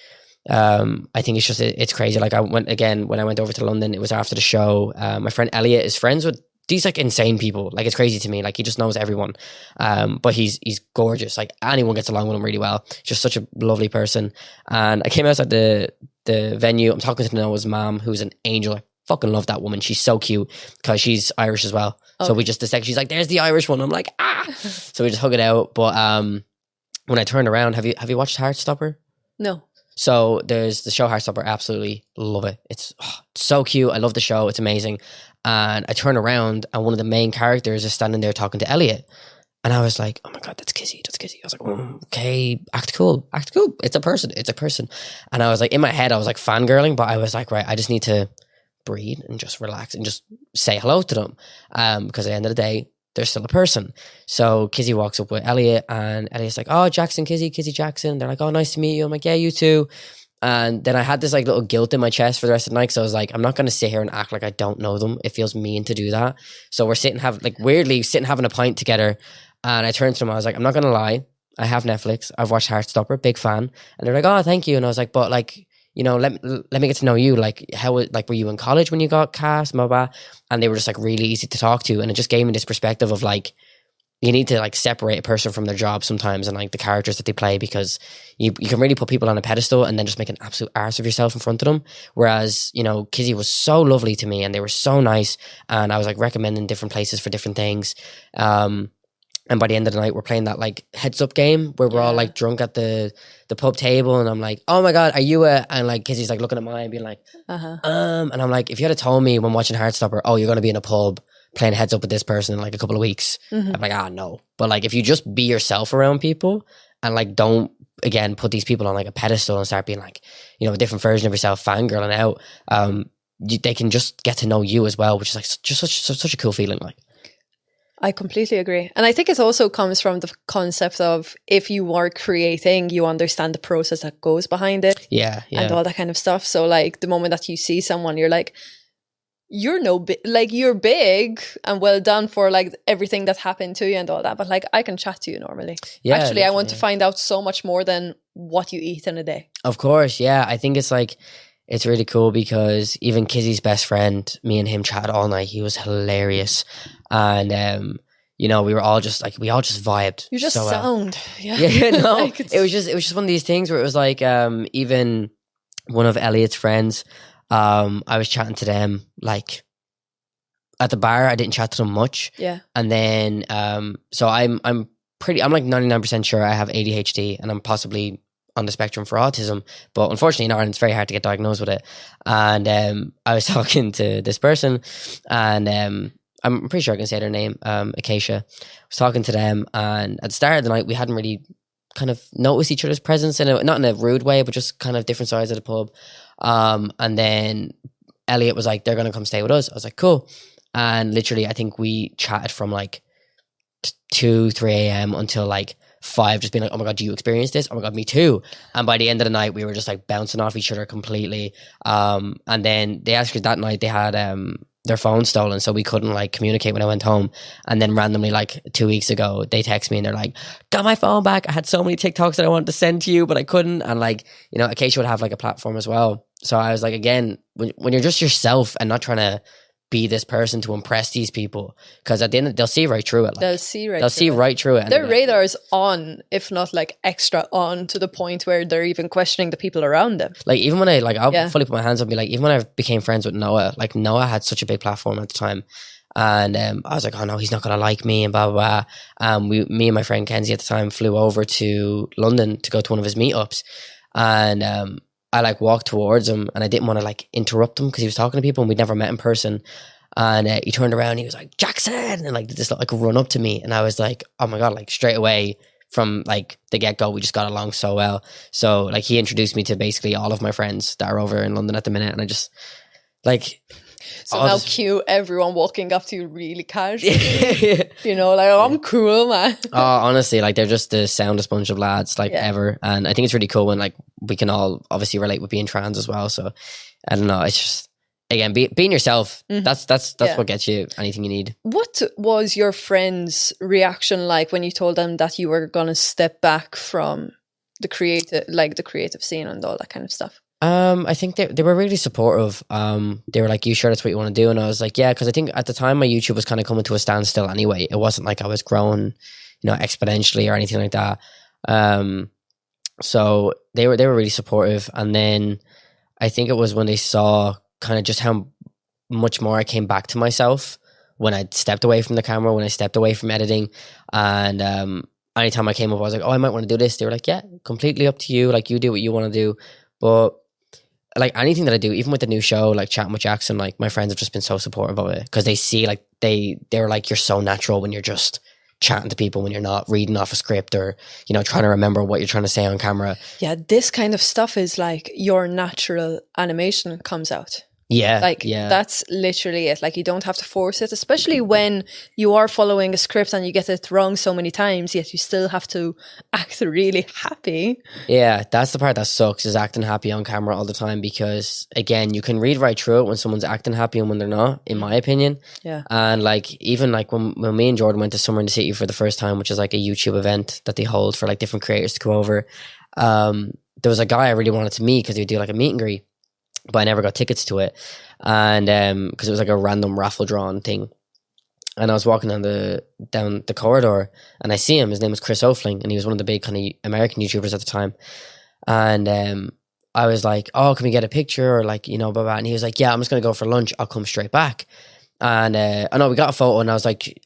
I think it's crazy. Like, when I went over to London, it was after the show. My friend Elliot is friends with these, like, insane people. Like, it's crazy to me. Like, he just knows everyone. But he's gorgeous. Like, anyone gets along with him really well. Just such a lovely person. And I came outside the venue. I'm talking to Noah's mom, who's an angel. I fucking love that woman. She's so cute because she's Irish as well. Okay. So we just she's like, there's the Irish one. I'm like, ah. So we just hug it out. But when I turned around, have you watched Heartstopper? No. So there's the show Heartstopper. Absolutely love it. It's so cute. I love the show. It's amazing. And I turn around and one of the main characters is standing there talking to Elliot. And I was like, oh my God, that's Kizzy. I was like, okay, act cool. It's a person. And I was like, in my head, I was like fangirling, but I was like, right, I just need to breathe and just relax and just say hello to them. Because at the end of the day, they're still a person. So Kizzy walks up with Elliot, and Elliot's like, oh, Jackson, Kizzy Jackson. They're like, oh, nice to meet you. I'm like, yeah, you too. And then I had this like little guilt in my chest for the rest of the night. So I was like, I'm not going to sit here and act like I don't know them. It feels mean to do that. So we're sitting having a pint together. And I turned to them. I was like, I'm not going to lie. I have Netflix. I've watched Heartstopper. Big fan. And they're like, oh, thank you. And I was like, but like, you know, let me get to know you. Like, were you in college when you got cast? Blah, blah. And they were just like really easy to talk to. And it just gave me this perspective of like, you need to like separate a person from their job sometimes and like the characters that they play, because you can really put people on a pedestal and then just make an absolute arse of yourself in front of them. Whereas, you know, Kizzy was so lovely to me and they were so nice, and I was like recommending different places for different things. And by the end of the night, we're playing that like heads up game where we're all like drunk at the pub table, and I'm like, oh my God, are you and like Kizzy's like looking at mine being like, and I'm like, if you had told me when watching Heartstopper, oh, you're going to be in a pub playing heads up with this person in like a couple of weeks, I'm like, no. But like, if you just be yourself around people and like don't, again, put these people on like a pedestal and start being like, you know, a different version of yourself, fangirling out, they can just get to know you as well, which is like just such a cool feeling. Like, I completely agree. And I think it also comes from the concept of, if you are creating, you understand the process that goes behind it. Yeah. And all that kind of stuff. So like the moment that you see someone, you're like, you're big and well done for like everything that happened to you and all that. But like, I can chat to you normally. Yeah, actually, literally. I want to find out so much more than what you eat in a day. Of course. Yeah. I think it's like, it's really cool because even Kizzy's best friend, me and him chatted all night. He was hilarious. And, you know, we all just vibed. You just so sound. Yeah. No, like it was just one of these things where it was like, even one of Elliot's friends, I was chatting to them like at the bar. I didn't chat to them much. Yeah. And then, so I'm like 99% sure I have ADHD and I'm possibly on the spectrum for autism, but unfortunately in Ireland it's very hard to get diagnosed with it. And I was talking to this person, and I'm pretty sure I can say their name, Acacia. I was talking to them, and at the start of the night we hadn't really kind of noticed each other's presence, not in a rude way, but just kind of different sides of the pub. And then Elliot was like, they're going to come stay with us. I was like, cool. And literally I think we chatted from like 2-3 a.m. until like 5, just being like, oh my God, do you experience this? Oh my God, me too. And by the end of the night we were just like bouncing off each other completely. And then they actually that night they had their phone stolen, so we couldn't like communicate when I went home. And then randomly like 2 weeks ago they text me and they're like, got my phone back, I had so many TikToks that I wanted to send to you but I couldn't. And like, you know, Acacia would have like a platform as well. So I was like, again, when you're just yourself and not trying to be this person to impress these people, because at the end they'll see right through it. Like, they'll see right through it. Their radar's on, if not like extra on, to the point where they're even questioning the people around them. Like even when I'll fully put my hands up and be like, even when I became friends with Noah, like Noah had such a big platform at the time, and I was like, oh no, he's not gonna like me and blah blah blah. Me and my friend Kenzie at the time flew over to London to go to one of his meetups, and I like walked towards him and I didn't want to like interrupt him because he was talking to people and we'd never met in person. And he turned around, he was like, Jackson, and like did this like run up to me, and I was like, oh my God, like straight away from like the get-go, we just got along so well. So like he introduced me to basically all of my friends that are over in London at the minute, and I just like, so now cue everyone walking up to you really casually, you know, like, oh, I'm cool, man. Oh, honestly, like they're just the soundest bunch of lads like ever, and I think it's really cool when like we can all obviously relate with being trans as well. So I don't know, it's just, again, being yourself, that's what gets you anything you need. What was your friend's reaction like when you told them that you were going to step back from the creative scene and all that kind of stuff? I think they were really supportive. They were like, you sure that's what you want to do? And I was like, yeah, because I think at the time my YouTube was kind of coming to a standstill anyway. It wasn't like I was growing, exponentially or anything like that. So they were really supportive. And then I think it was when they saw kind of just how much more I came back to myself when I stepped away from the camera, when I stepped away from editing. And anytime I came up, I was like, oh, I might want to do this. They were like, yeah, completely up to you. Like, you do what you want to do. But like anything that I do, even with the new show, like Chatting with Jackson, like my friends have just been so supportive of it, because they see like they're like, you're so natural when you're just chatting to people, when you're not reading off a script or trying to remember what you're trying to say on camera. Yeah, this kind of stuff is like your natural animation comes out. Yeah, that's literally it. Like, you don't have to force it, especially when you are following a script and you get it wrong so many times, yet you still have to act really happy. Yeah, that's the part that sucks, is acting happy on camera all the time, because again, you can read right through it when someone's acting happy and when they're not, in my opinion. Yeah. And like, even like when me and Jordan went to Summer in the City for the first time, which is like a YouTube event that they hold for like different creators to go over, there was a guy I really wanted to meet because he would do like a meet and greet, but I never got tickets to it. And because it was like a random raffle drawn thing. And I was walking down the corridor and I see him. His name was Chris Oflyng, and he was one of the big kind of American YouTubers at the time. And I was like, oh, can we get a picture, or like, blah, blah. And he was like, yeah, I'm just going to go for lunch. I'll come straight back. And I know we got a photo, and I was like,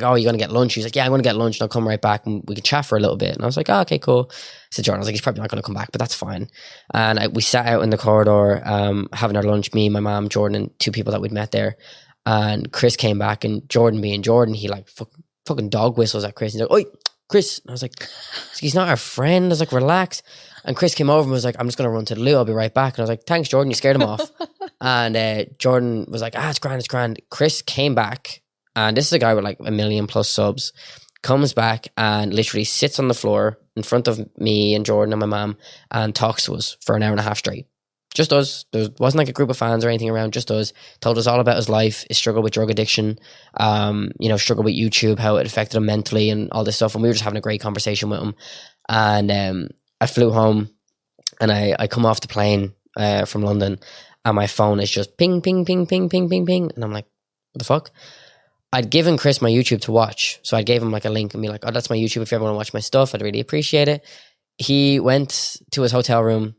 oh, you're going to get lunch? He's like, yeah, I'm going to get lunch and I'll come right back and we can chat for a little bit. And I was like, oh, okay, cool. So Jordan, I was like, he's probably not going to come back, but that's fine. And we sat out in the corridor having our lunch, me, my mom, Jordan, and two people that we'd met there. And Chris came back, and Jordan being Jordan, he like fucking dog whistles at Chris. He's like, oi, Chris. And I was like, he's not our friend. I was like, relax. And Chris came over and was like, I'm just going to run to the loo. I'll be right back. And I was like, thanks, Jordan. You scared him off. And Jordan was like, it's grand, it's grand. Chris came back. And this is a guy with like 1 million plus subs, comes back and literally sits on the floor in front of me and Jordan and my mom and talks to us for an hour and a half straight. Just us. There wasn't like a group of fans or anything around, just us. Told us all about his life, his struggle with drug addiction, struggle with YouTube, how it affected him mentally and all this stuff. And we were just having a great conversation with him. And I flew home, and I come off the plane from London, and my phone is just ping, ping, ping, ping, ping, ping, ping. And I'm like, what the fuck? I'd given Chris my YouTube to watch. So I gave him like a link and be like, oh, that's my YouTube. If you ever want to watch my stuff, I'd really appreciate it. He went to his hotel room,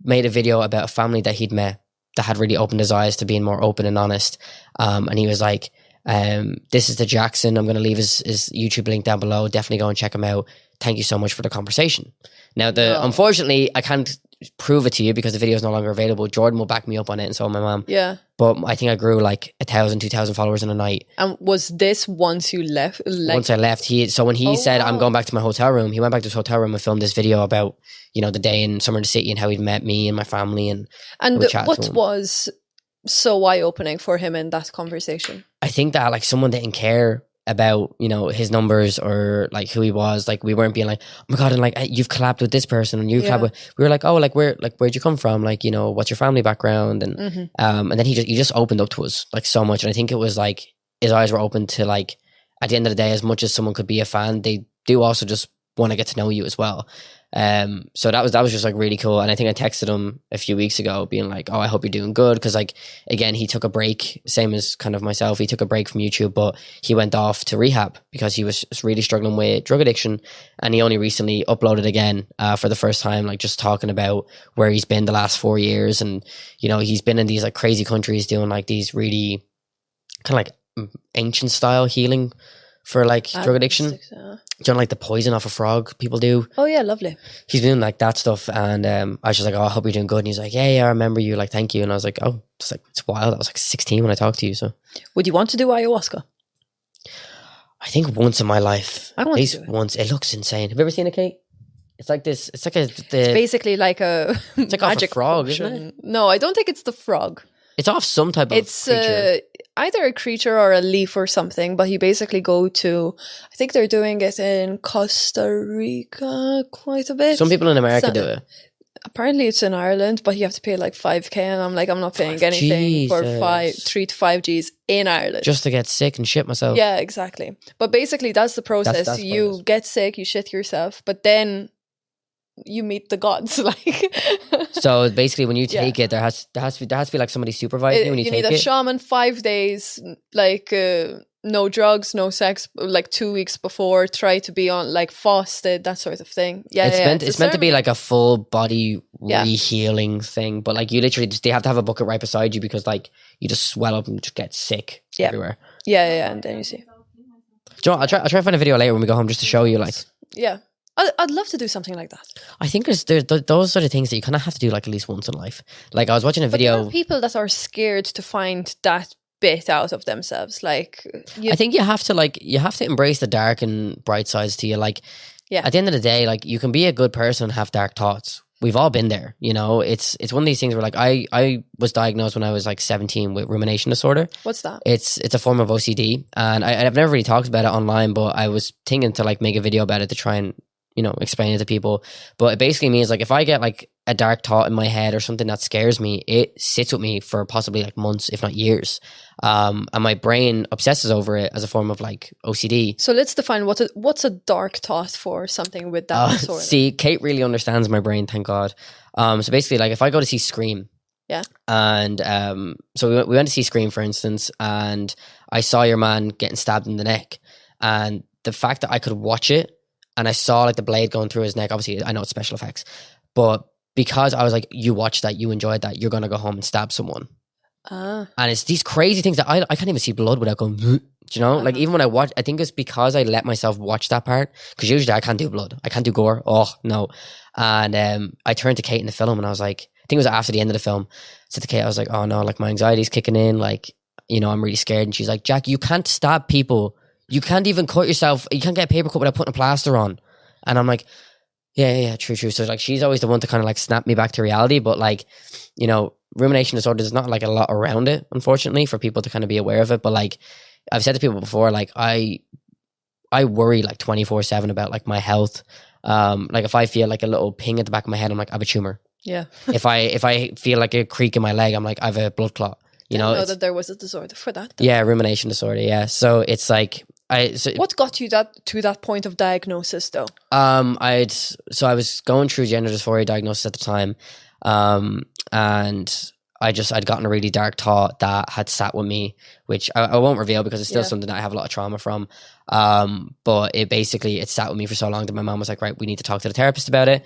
made a video about a family that he'd met that had really opened his eyes to being more open and honest. And he was like, this is the Jackson. I'm going to leave his YouTube link down below. Definitely go and check him out. Thank you so much for the conversation. Now, unfortunately, I can't prove it to you because the video is no longer available. Jordan will back me up on it, and so will my mom. Yeah. But I think I grew like 1,000, 2,000 followers in a night. And was this once you left? Once I left, when he said, I'm going back to my hotel room, he went back to his hotel room and filmed this video about, the day in Summer in the City and how he'd met me and my family. And what was so eye-opening for him in that conversation? I think that like someone didn't care about his numbers or like who he was. Like, we weren't being like, oh my god, and like you've collabed with this person and you've collabed with, we were like, oh, like where'd you come from, like what's your family background, and and then he just opened up to us like so much. And I think it was like his eyes were open to, like, at the end of the day, as much as someone could be a fan, they do also just want to get to know you as well. So that was just like really cool. And I think I texted him a few weeks ago being like, oh, I hope you're doing good, because like, again, he took a break, same as kind of myself. He took a break from YouTube, but he went off to rehab because he was really struggling with drug addiction. And he only recently uploaded again for the first time, like just talking about where he's been the last 4 years. And he's been in these like crazy countries doing like these really kind of like ancient style healing for like drug addiction. you know, like the poison off a frog people do? Oh yeah, lovely. He's doing like that stuff, and I was just like, oh, I hope you're doing good. And he's like, yeah, I remember you, like, thank you. And I was like, oh, it's wild. I was like 16 when I talked to you. So would you want to do ayahuasca? I think once in my life, I want at least to do it. once. It looks insane. Have you ever seen it, Kate? It's like this. It's like it's basically like a it's like magic off a frog, potion. isn't it? No, I don't think it's the frog. It's off some type of creature. Either a creature or a leaf or something, but you basically go to, I think they're doing it in Costa Rica quite a bit. Some people in America do it. Apparently it's in Ireland, but you have to pay like 5k, and I'm like, I'm not paying anything for 3 to 5 G's in Ireland. Just to get sick and shit myself. Yeah, exactly. But basically that's the process. That's you get sick, you shit yourself, but then you meet the gods. Like, so basically when you take it, there has to be like somebody supervising you when you take it. You need a shaman 5 days, like no drugs, no sex, like 2 weeks before, try to be on like fasted, that sort of thing. It's meant to be like a full body re-healing thing, but like you literally they have to have a bucket right beside you, because like you just swell up and just get sick everywhere. And then you see. Do you know what? I'll try to find a video later when we go home just to show you, like. Yeah, I'd love to do something like that. I think there's those sort of things that you kind of have to do like at least once in life. Like I was watching a video. There are people that are scared to find that bit out of themselves. Like, I think you have to embrace the dark and bright sides to you. Like, at the end of the day, like you can be a good person and have dark thoughts. We've all been there, you know. It's one of these things where like I was diagnosed when I was like 17 with rumination disorder. What's that? It's a form of OCD, and I've never really talked about it online, but I was thinking to like make a video about it to try and, you know, explain it to people. But it basically means like if I get like a dark thought in my head or something that scares me, it sits with me for possibly like months, if not years. And my brain obsesses over it as a form of like OCD. So let's define what's a dark thought for something with that disorder. See, Kate really understands my brain, thank God. So basically, like if I go to see Scream, and so we went to see Scream, for instance, and I saw your man getting stabbed in the neck, and the fact that I could watch it and I saw like the blade going through his neck, obviously I know it's special effects, but because I was like, you watched that, you enjoyed that, you're going to go home and stab someone. And it's these crazy things that I can't even see blood without going, do you know? Like even when I watch, I think it's because I let myself watch that part, because usually I can't do blood, I can't do gore, oh no. And I turned to Kate in the film and I was like, I think it was after the end of the film, I said to Kate, I was like, oh no, like my anxiety's kicking in, like, you know, I'm really scared. And she's like, Jack, you can't stab people, you can't even cut yourself, you can't get a paper cut without putting a plaster on. And I'm like, yeah, true. So like she's always the one to kind of like snap me back to reality. But like, you know, rumination disorder, there's not like a lot around it, unfortunately, for people to kind of be aware of it. But like I've said to people before, like I worry like 24/7 about like my health. Like if I feel like a little ping at the back of my head, I'm like, I have a tumor. Yeah. if I feel like a creak in my leg, I'm like, I have a blood clot. You know that there was a disorder for that. Though. Yeah, rumination disorder. Yeah. So it's like, what got you to that point of diagnosis though? I was going through gender dysphoria diagnosis at the time, and I'd gotten a really dark thought that had sat with me, which I won't reveal because it's still something that I have a lot of trauma from. But it sat with me for so long that my mom was like, right, we need to talk to the therapist about it.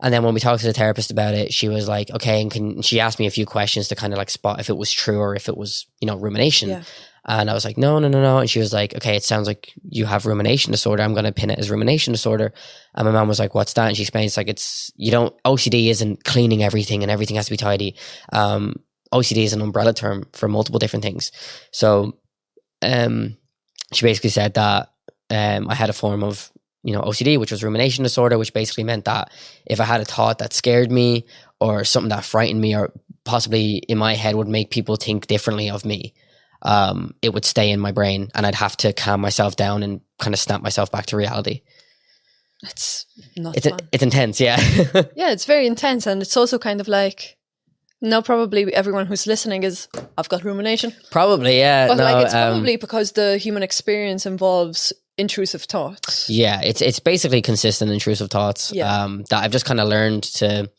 And then when we talked to the therapist about it, she was like, okay, and she asked me a few questions to kind of like spot if it was true or if it was, you know, rumination. Yeah. And I was like, no. And she was like, okay, it sounds like you have rumination disorder. I'm going to pin it as rumination disorder. And my mom was like, what's that? And she explains like, OCD isn't cleaning everything and everything has to be tidy. OCD is an umbrella term for multiple different things. So, she basically said that, I had a form of, you know, OCD, which was rumination disorder, which basically meant that if I had a thought that scared me or something that frightened me or possibly in my head would make people think differently of me, it would stay in my brain and I'd have to calm myself down and kind of snap myself back to reality. It's not fun. It's intense, yeah. Yeah, it's very intense. And it's also kind of like, now probably everyone who's listening is, I've got rumination. Probably, yeah. But like it's probably because the human experience involves intrusive thoughts. Yeah, it's basically consistent intrusive thoughts that I've just kind of learned to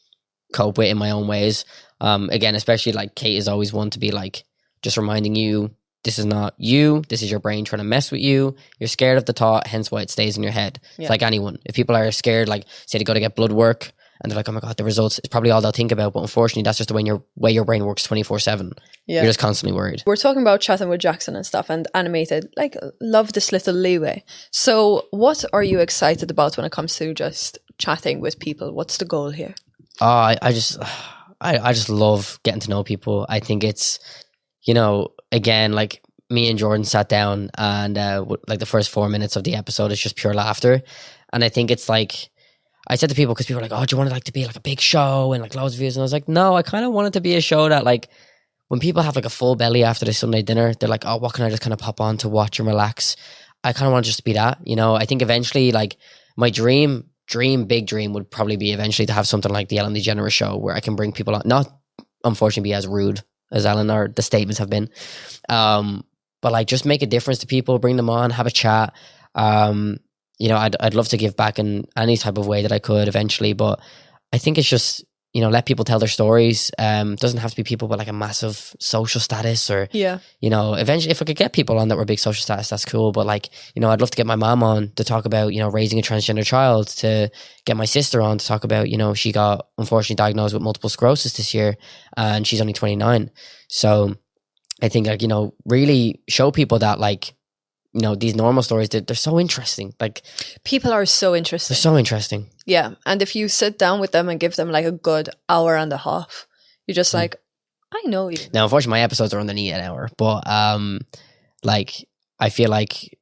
cope with in my own ways. Again, especially like Kate is always one to be like, just reminding you, this is not you, this is your brain trying to mess with you. You're scared of the thought, hence why it stays in your head. Yeah. It's like anyone. If people are scared, like say they go to get blood work and they're like, oh my God, the results is probably all they'll think about. But unfortunately, that's just the way your brain works 24/7. You're just constantly worried. We're talking about chatting with Jackson and stuff and animated, like, love this little leeway. So what are you excited about when it comes to just chatting with people? What's the goal here? I just love getting to know people. I think it's, again, like me and Jordan sat down and like the first 4 minutes of the episode is just pure laughter. And I think it's like, I said to people, because people are like, oh, do you want it like to be like a big show and like loads of views? And I was like, no, I kind of want it to be a show that like, when people have like a full belly after the Sunday dinner, they're like, oh, what can I just kind of pop on to watch and relax? I kind of want to just be that, I think eventually like my big dream would probably be eventually to have something like the Ellen DeGeneres show where I can bring people on, not unfortunately be as rude as Ellen or the statements have been, but like just make a difference to people, bring them on, have a chat. I'd love to give back in any type of way that I could eventually, but I think it's just, let people tell their stories. Doesn't have to be people with like a massive social status or, eventually if I could get people on that were big social status, that's cool. But like, I'd love to get my mom on to talk about, raising a transgender child, to get my sister on to talk about, she got unfortunately diagnosed with multiple sclerosis this year and she's only 29. So I think like, really show people that like, these normal stories, they're so interesting. Like people are so interesting. They're so interesting. Yeah. And if you sit down with them and give them like a good hour and a half, you're just like, I know you. Now, unfortunately, my episodes are underneath an hour, but like I feel like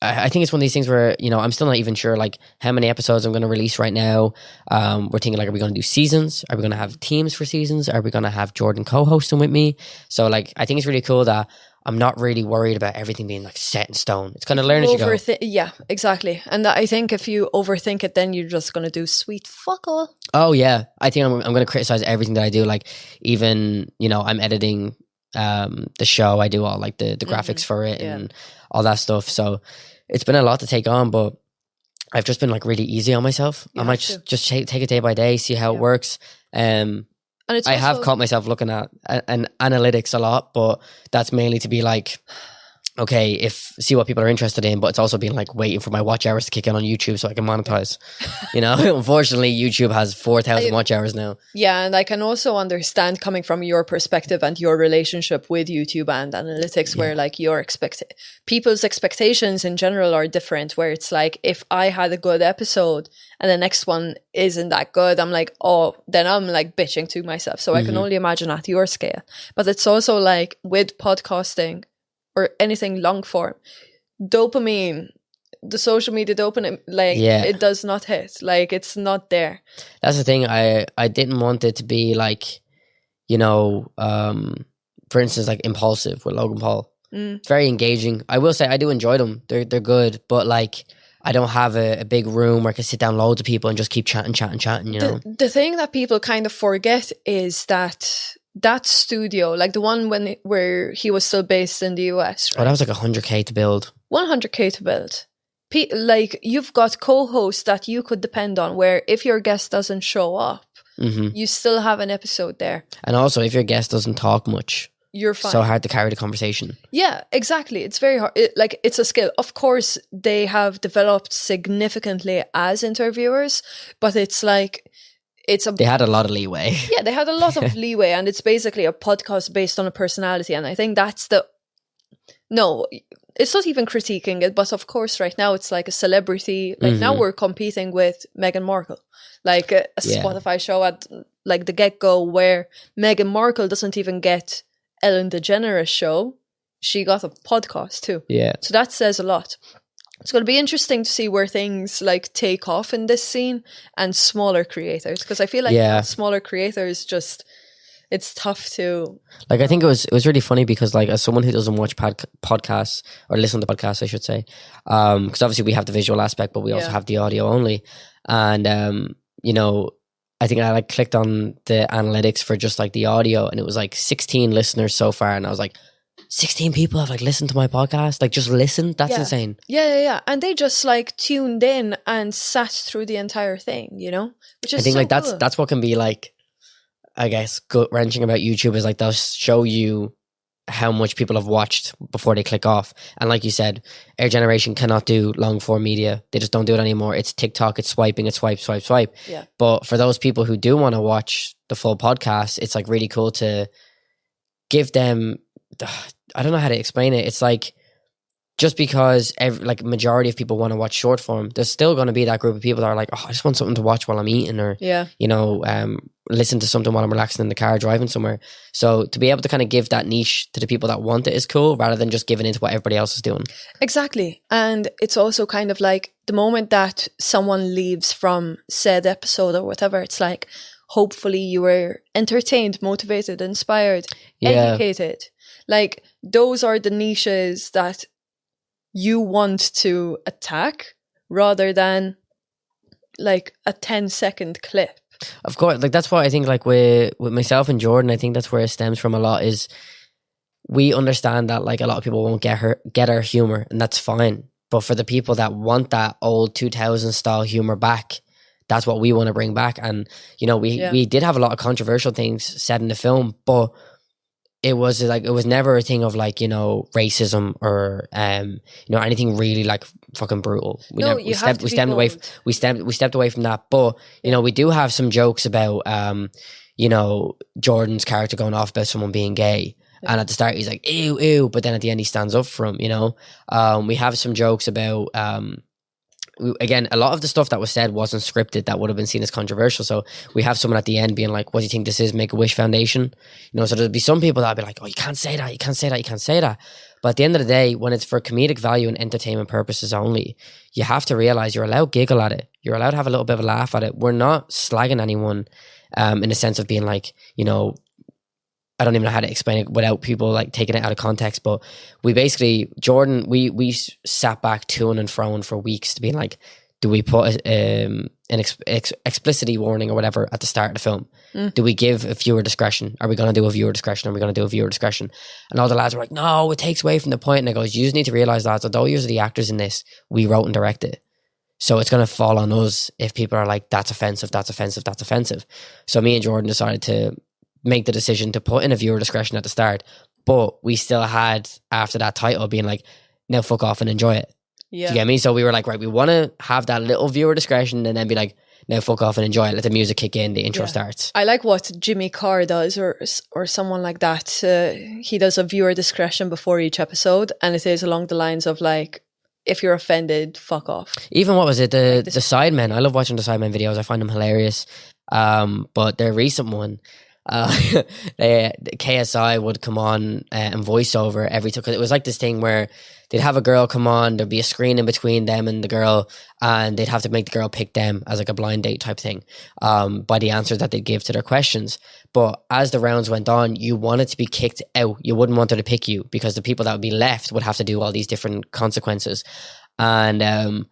I think it's one of these things where, I'm still not even sure like how many episodes I'm going to release right now. We're thinking like, are we going to do seasons? Are we going to have teams for seasons? Are we going to have Jordan co-hosting with me? So like, I think it's really cool that I'm not really worried about everything being like set in stone. It's kind of learn as you go. Yeah, exactly. And I think if you overthink it, then you're just going to do sweet fuck all. Oh yeah. I think I'm going to criticize everything that I do. Like even, I'm editing the show. I do all like the graphics for it and all that stuff. So it's been a lot to take on, but I've just been like really easy on myself. I might just take it day by day, see how it works. And I have caught myself looking at analytics a lot, but that's mainly to be like, okay, see what people are interested in, but it's also been like waiting for my watch hours to kick in on YouTube so I can monetize. Unfortunately, YouTube has 4,000 watch hours now. Yeah, and I can also understand coming from your perspective and your relationship with YouTube and analytics, where like people's expectations in general are different. Where it's like, if I had a good episode and the next one isn't that good, I'm like, oh, then I'm like bitching to myself. So I can only imagine at your scale. But it's also like with podcasting or anything long form, dopamine, the social media dopamine, like it does not hit, like it's not there. That's the thing. I didn't want it to be like, for instance, like Impulsive with Logan Paul. It's very engaging. I will say I do enjoy them. They're good, but like I don't have a big room where I can sit down loads of people and just keep chatting. The thing that people kind of forget is that studio, like the one where he was still based in the US, right? Oh, that was like 100k to build. 100k to build. Like you've got co-hosts that you could depend on, where if your guest doesn't show up, you still have an episode there. And also, if your guest doesn't talk much, you're fine. So hard to carry the conversation. Yeah, exactly. It's very hard. It's a skill. Of course, they have developed significantly as interviewers, but it's like they had a lot of leeway. Yeah, they had a lot of leeway, and it's basically a podcast based on a personality. And I think that's it's not even critiquing it, but of course, right now it's like a celebrity. Like now we're competing with Meghan Markle, like a Spotify show at like the get-go, where Meghan Markle doesn't even get Ellen DeGeneres show. She got a podcast too. Yeah. So that says a lot. It's going to be interesting to see where things like take off in this scene and smaller creators, because I feel like smaller creators it's tough to like. I think it was really funny because like as someone who doesn't watch podcasts or listen to podcasts, I should say, because obviously we have the visual aspect, but we also have the audio only, and I think I like clicked on the analytics for just like the audio, and it was like 16 listeners so far, and I was like, 16 people have like listened to my podcast, like just listened. That's insane. Yeah. And they just like tuned in and sat through the entire thing, which is I think so like cool. That's what can be like, I guess, gut wrenching about YouTube is like they'll show you how much people have watched before they click off. And like you said, our generation cannot do long form media. They just don't do it anymore. It's TikTok, it's swiping, it's swipe. Yeah. But for those people who do want to watch the full podcast, it's like really cool to give them, I don't know how to explain it. It's like, just because like majority of people want to watch short form, there's still going to be that group of people that are like, oh, I just want something to watch while I'm eating, or listen to something while I'm relaxing in the car driving somewhere. So to be able to kind of give that niche to the people that want it is cool, rather than just giving into what everybody else is doing. Exactly. And it's also kind of like the moment that someone leaves from said episode or whatever, it's like, hopefully you were entertained, motivated, inspired, educated. Like those are the niches that you want to attack, rather than like a 10-second clip. Of course, like that's what I think, like with myself and Jordan, I think that's where it stems from a lot, is we understand that like a lot of people won't get our humor, and that's fine. But for the people that want that old 2000 style humor back, that's what we want to bring back. And we did have a lot of controversial things said in the film, but it was never a thing of like, racism or anything really like fucking brutal. We stepped away from that. But we do have some jokes about Jordan's character going off about someone being gay. Yeah. And at the start he's like, ew, ew, but then at the end he stands up for him, we have some jokes about again, a lot of the stuff that was said wasn't scripted, that would have been seen as controversial. So we have someone at the end being like, what do you think this is? Make-A-Wish Foundation? So there'll be some people that'll be like, oh, you can't say that, you can't say that, you can't say that. But at the end of the day, when it's for comedic value and entertainment purposes only, you have to realize you're allowed to giggle at it. You're allowed to have a little bit of a laugh at it. We're not slagging anyone in the sense of being like, I don't even know how to explain it without people like taking it out of context, but we basically, Jordan, we sat back to and fro for weeks to be like, do we put an explicitity warning or whatever at the start of the film? Do we give a viewer discretion? Are we going to do a viewer discretion? Are we going to do a viewer discretion? And all the lads were like, no, it takes away from the point. And I goes, you just need to realize, lads, although you're the actors in this, we wrote and directed it. So it's going to fall on us if people are like, that's offensive, that's offensive, that's offensive. So me and Jordan decided to make the decision to put in a viewer discretion at the start, but we still had, after that title, being like, now fuck off and enjoy it. Yeah. Do you get me? So we were like, right, we want to have that little viewer discretion and then be like, now fuck off and enjoy it. Let the music kick in, the intro starts. I like what Jimmy Carr does, or someone like that. He does a viewer discretion before each episode, and it is along the lines of like, if you're offended, fuck off. Even what was it? The Sidemen. I love watching the Sidemen videos. I find them hilarious. But their recent one, KSI would come on and voice over every time. It was like this thing where they'd have a girl come on, there'd be a screen in between them and the girl, and they'd have to make the girl pick them as like a blind date type thing by the answers that they'd give to their questions. But as the rounds went on, you wanted to be kicked out. You wouldn't want her to pick you, because the people that would be left would have to do all these different consequences. And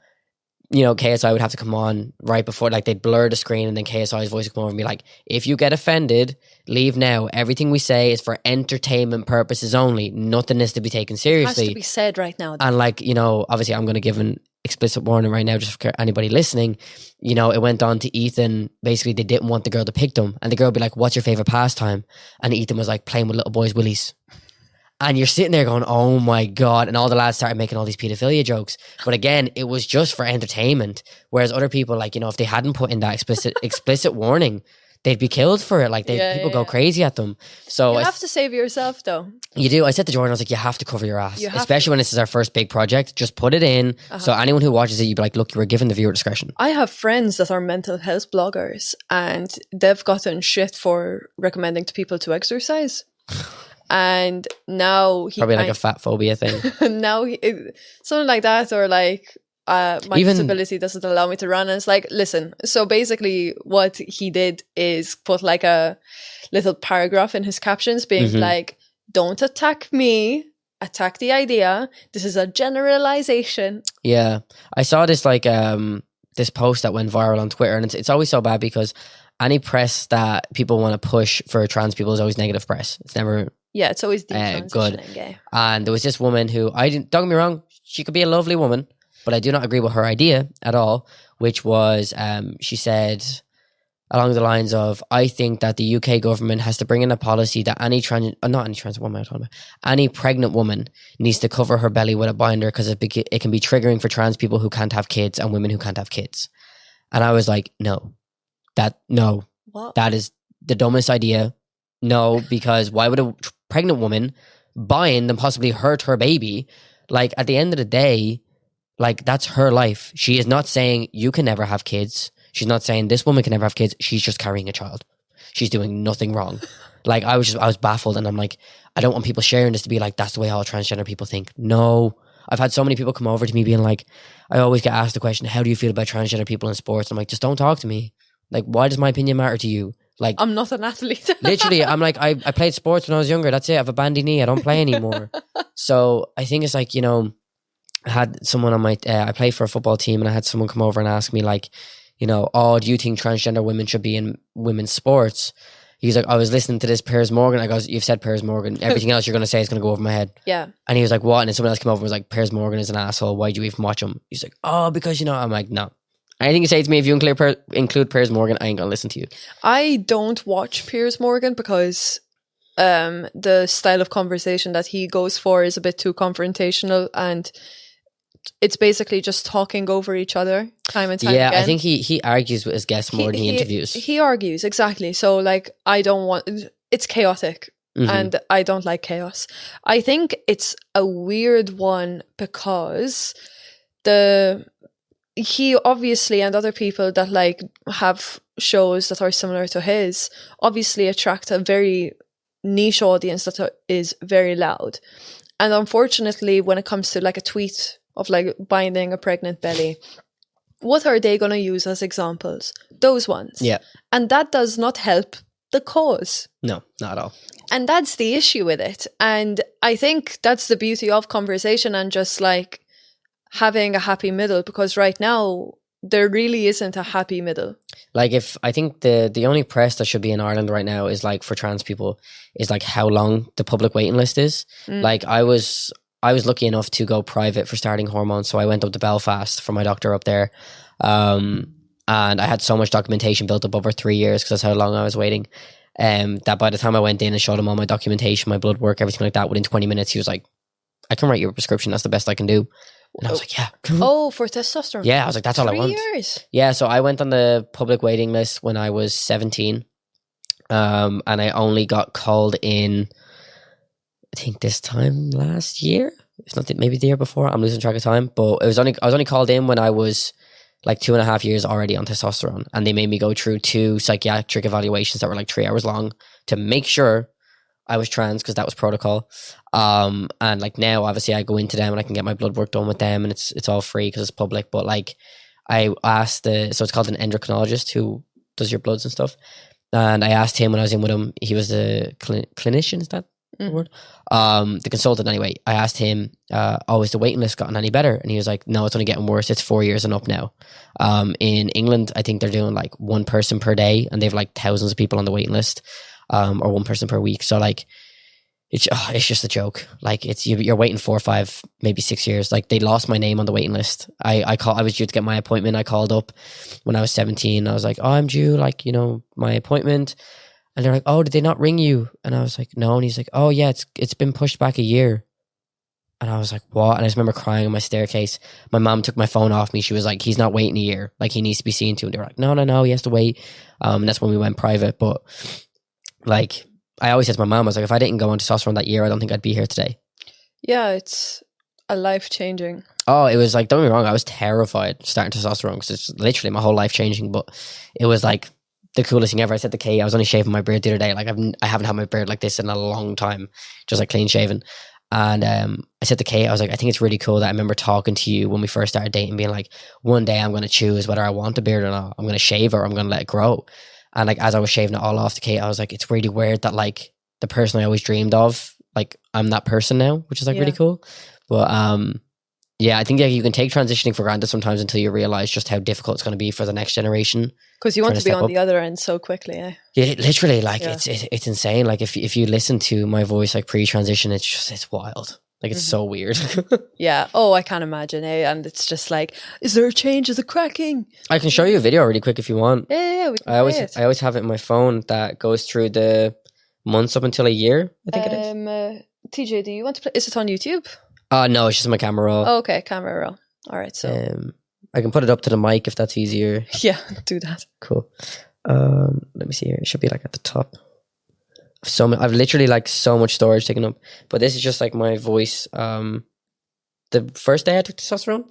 KSI would have to come on right before, like they'd blur the screen, and then KSI's voice would come over and be like, if you get offended, leave now. Everything we say is for entertainment purposes only. Nothing is to be taken seriously. It has to be said right now. And like, obviously I'm going to give an explicit warning right now just for anybody listening. It went on to Ethan. Basically, they didn't want the girl to pick them. And the girl would be like, what's your favorite pastime? And Ethan was like, playing with little boys' willies. And you're sitting there going, oh my God. And all the lads started making all these pedophilia jokes. But again, it was just for entertainment. Whereas other people, like, if they hadn't put in that explicit warning, they'd be killed for it. Like, people go crazy at them. So you have to save yourself, though. You do. I said to Jordan, I was like, you have to cover your ass. Especially when this is our first big project. Just put it in. So anyone who watches it, you'd be like, look, you were given the viewer discretion. I have friends that are mental health bloggers, and they've gotten shit for recommending to people to exercise. And now probably like a fat phobia thing. Now something like that, or like my disability doesn't allow me to run. And it's like, listen. So basically, what he did is put like a little paragraph in his captions, being like, "Don't attack me. Attack the idea. This is a generalization." Yeah, I saw this like this post that went viral on Twitter, and it's always so bad because any press that people want to push for trans people is always negative press. It's never. Yeah, it's always good. Gay. And there was this woman who, don't get me wrong, she could be a lovely woman, but I do not agree with her idea at all, which was, she said, along the lines of, I think that the UK government has to bring in a policy that any pregnant woman needs to cover her belly with a binder because it can be triggering for trans people who can't have kids and women who can't have kids. And I was like, no, that is the dumbest idea. No, because why would a pregnant woman bind and possibly hurt her baby? Like, at the end of the day, like, that's her life. She is not saying you can never have kids. She's not saying this woman can never have kids. She's just carrying a child. She's doing nothing wrong. Like, I was baffled, and I'm like, I don't want people sharing this to be like, that's the way all transgender people think. No. I've had so many people come over to me being like, I always get asked the question, how do you feel about transgender people in sports? I'm like, just don't talk to me. Like, why does my opinion matter to you? Like, I'm not an athlete. Literally, I'm like, I played sports when I was younger. That's it. I have a bandy knee. I don't play anymore. So I think it's like, you know, I had someone on I play for a football team, and I had someone come over and ask me like, you know, oh, do you think transgender women should be in women's sports? He's like, I was listening to this Piers Morgan. I goes, you've said Piers Morgan. Everything else you're going to say is going to go over my head. Yeah. And he was like, what? And then someone else came over and was like, Piers Morgan is an asshole. Why'd you even watch him? He's like, oh, because, you know, I'm like, no. Anything you say to me, if you include Piers Morgan, I ain't going to listen to you. I don't watch Piers Morgan because the style of conversation that he goes for is a bit too confrontational, and it's basically just talking over each other time and time again. Yeah, I think he argues with his guests more than he interviews. He argues, exactly. So, like, it's chaotic, and I don't like chaos. I think it's a weird one because he obviously, and other people that like have shows that are similar to his, obviously attract a very niche audience that is very loud. And unfortunately, when it comes to like a tweet of like binding a pregnant belly, what are they going to use as examples? Those ones. Yeah. And that does not help the cause. No, not at all. And that's the issue with it. And I think that's the beauty of conversation and just like having a happy middle, because right now there really isn't a happy middle. Like, I think the only press that should be in Ireland right now is like for trans people is like how long the public waiting list is. Like, I was lucky enough to go private for starting hormones, so I went up to Belfast for my doctor up there, and I had so much documentation built up over 3 years because that's how long I was waiting. That by the time I went in and showed him all my documentation, my blood work, everything like that, within 20 minutes he was like, I can write you a prescription, that's the best I can do. And I was like, yeah. Oh, for testosterone? Yeah, I was like, that's all I want. 3 years? Yeah, so I went on the public waiting list when I was 17. And I only got called in, I think this time last year. It's not maybe the year before. I'm losing track of time. But I was only called in when I was like 2.5 years already on testosterone. And they made me go through 2 psychiatric evaluations that were like 3 hours long to make sure I was trans, because that was protocol. And like now, obviously, I go into them and I can get my blood work done with them, and it's all free because it's public. But like, I asked so it's called an endocrinologist who does your bloods and stuff. And I asked him when I was in with him. He was a clinician. Is that the word? The consultant. Anyway, I asked him, "Is the waiting list gotten any better?" And he was like, "No, it's only getting worse. It's 4 years and up now." In England, I think they're doing like 1 person per day, and they've like thousands of people on the waiting list. Or 1 person per week. So like, it's just a joke. Like, it's you're waiting 4, 5, maybe 6 years. Like, they lost my name on the waiting list. I was due to get my appointment. I called up when I was 17. I was like, oh, I'm due, like, you know, my appointment. And they're like, oh, did they not ring you? And I was like, no. And he's like, oh yeah, it's been pushed back a year. And I was like, what? And I just remember crying on my staircase. My mom took my phone off me. She was like, he's not waiting a year. Like, he needs to be seen to. And they were like, no, he has to wait. And that's when we went private. But like, I always said to my mom, I was like, if I didn't go on testosterone that year, I don't think I'd be here today. Yeah, it's a life-changing. Oh, it was like, don't get me wrong, I was terrified starting testosterone because it's literally my whole life changing, but it was like the coolest thing ever. I said to Kate, I was only shaving my beard the other day. Like, I haven't had my beard like this in a long time, just like clean shaven. And I said to Kate, I was like, I think it's really cool that I remember talking to you when we first started dating, being like, one day I'm going to choose whether I want a beard or not. I'm going to shave or I'm going to let it grow. And like, as I was shaving it all off to Kate, I was like, it's really weird that like the person I always dreamed of, like, I'm that person now, which is like really cool. But yeah, I think you can take transitioning for granted sometimes until you realize just how difficult it's going to be for the next generation. Because you want to be on the other end so quickly, eh? Yeah, literally, like it's insane. Like if you listen to my voice like pre-transition, it's wild. Like it's so weird. Yeah. Oh, I can't imagine. And it's just like, is there a change? Is it cracking? I can show you a video really quick if you want. Yeah. I always have it in my phone that goes through the months up until a year. I think it is. TJ, do you want to play? Is it on YouTube? No, it's just my camera roll. Oh, okay, camera roll. All right, so I can put it up to the mic if that's easier. Yeah, do that. Cool. Let me see here. It should be like at the top. I've literally like so much storage taken up, but this is just like my voice. The first day I took testosterone,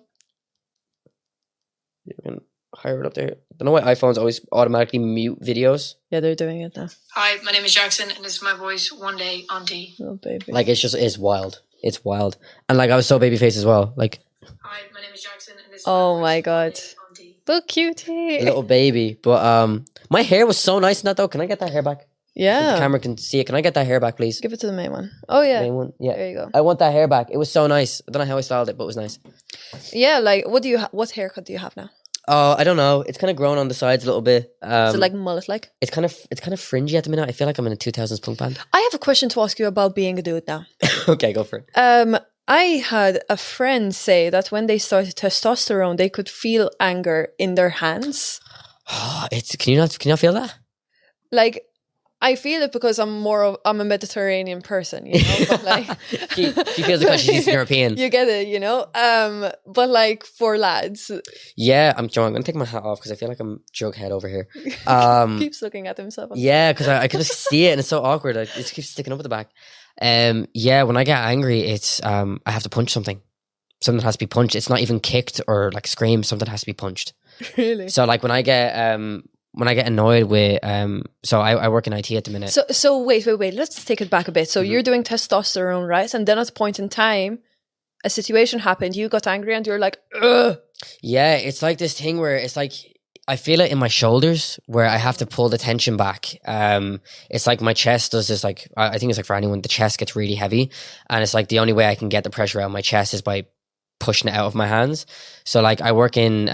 you can higher it up there. I don't know why iPhones always automatically mute videos. Yeah, they're doing it now. Hi, my name is Jackson, and this is my voice one day on T. Oh baby, like it's wild. It's wild, and like I was so baby face as well. Like, hi, my name is Jackson, and this is oh my god, so cutie, little baby. But my hair was so nice in that though. Can I get that hair back? Yeah. The camera can see it. Can I get that hair back, please? Give it to the main one. Oh, yeah. Main one? Yeah. There you go. I want that hair back. It was so nice. I don't know how I styled it, but it was nice. Yeah, like, what haircut do you have now? Oh, I don't know. It's kind of grown on the sides a little bit. Is it like mullet-like? It's kind of fringy at the minute. I feel like I'm in a 2000s punk band. I have a question to ask you about being a dude now. Okay, go for it. I had a friend say that when they started testosterone, they could feel anger in their hands. Can you not feel that? Like, I feel it because I'm a Mediterranean person, you know. But like, she feels it because she's Eastern European. You get it, you know. But like for lads, yeah, I'm gonna take my hat off because I feel like I'm jughead over here. Keeps looking at himself. Yeah, because I can just see it and it's so awkward. It just keeps sticking up at the back. Yeah, when I get angry, it's I have to punch something. Something has to be punched. It's not even kicked or like screamed. Something has to be punched. Really? So like when I get annoyed with so I work in IT at the minute. So wait, let's take it back a bit. So you're doing testosterone, right? And then at a point in time, a situation happened, you got angry and you're like, ugh. Yeah, it's like this thing where it's like I feel it in my shoulders where I have to pull the tension back. It's like my chest does this, like I think it's like for anyone, the chest gets really heavy, and it's like the only way I can get the pressure out of my chest is by pushing it out of my hands. So like I work in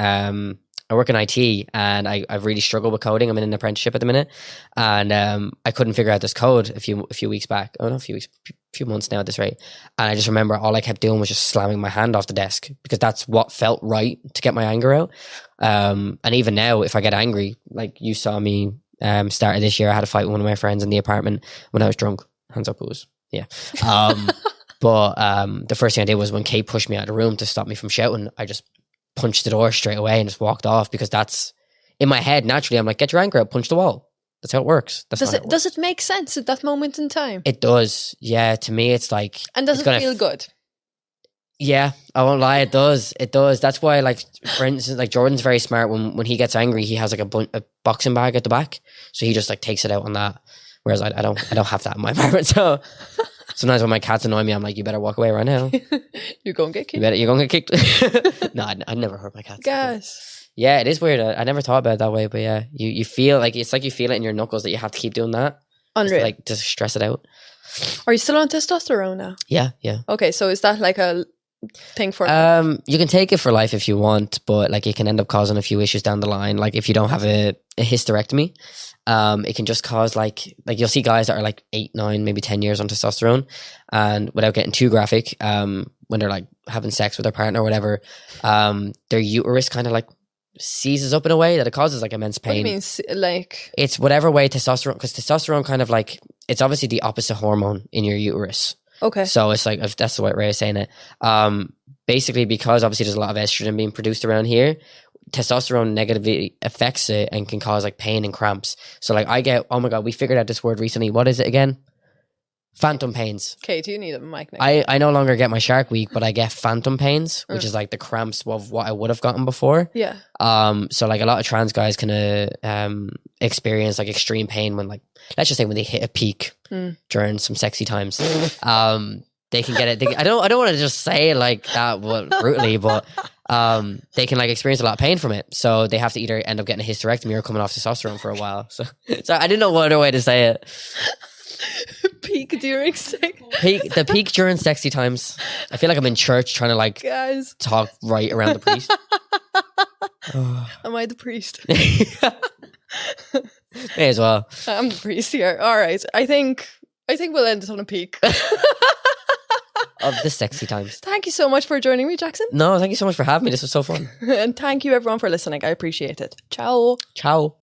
IT and I've really struggled with coding. I'm in an apprenticeship at the minute, and I couldn't figure out this code a few weeks back. Oh no, a few months now at this rate. And I just remember all I kept doing was just slamming my hand off the desk because that's what felt right to get my anger out. And even now, if I get angry, like you saw me start of this year, I had a fight with one of my friends in the apartment when I was drunk. Hands up, booze. Yeah. But the first thing I did was when Kate pushed me out of the room to stop me from shouting, I just punched the door straight away and just walked off, because that's in my head naturally. I'm like, get your anger out, punch the wall. That's how it works. Does it make sense at that moment in time? It does. Yeah, to me it's like, and does it feel good? Yeah, I won't lie, it does. That's why, like, for instance, like Jordan's very smart. When he gets angry, he has like a boxing bag at the back, so he just like takes it out on that, whereas I don't have that in my apartment. So sometimes when my cats annoy me, I'm like, you better walk away right now. You're going to get kicked. You're going to get kicked. No, I'd never hurt my cats. Guys. Yeah, it is weird. I never thought about it that way, but yeah, you feel like it's like you feel it in your knuckles that you have to keep doing that. Unreal. Like to stress it out. Are you still on testosterone now? Yeah. Okay, so is that like a thing for you can take it for life if you want, but like it can end up causing a few issues down the line. Like if you don't have a hysterectomy, it can just cause like you'll see guys that are like 8, 9, maybe 10 years on testosterone, and without getting too graphic, when they're like having sex with their partner or whatever, their uterus kind of like seizes up in a way that it causes like immense pain. What do you mean, like? It's whatever way testosterone, because testosterone kind of like, it's obviously the opposite hormone in your uterus. Okay. So it's like, if that's the right way of saying it. Basically, because obviously there's a lot of estrogen being produced around here, testosterone negatively affects it and can cause like pain and cramps. So like I get, oh my God, we figured out this word recently. What is it again? Phantom pains. Okay, do you need a mic now? I no longer get my shark week, but I get phantom pains, which is like the cramps of what I would have gotten before. Yeah. So like a lot of trans guys can experience like extreme pain when, like, let's just say when they hit a peak during some sexy times. They can get it. I don't want to just say it like that brutally, but they can like experience a lot of pain from it. So they have to either end up getting a hysterectomy or coming off testosterone for a while. So I didn't know what other way to say it. Peak during sex. The peak during sexy times. I feel like I'm in church trying to like guys talk right around the priest. Am I the priest? May as well. I'm the priest here. All right. I think we'll end it on a peak. of the sexy times. Thank you so much for joining me, Jackson. No, thank you so much for having me. This was so fun. And thank you everyone for listening. I appreciate it. Ciao. Ciao.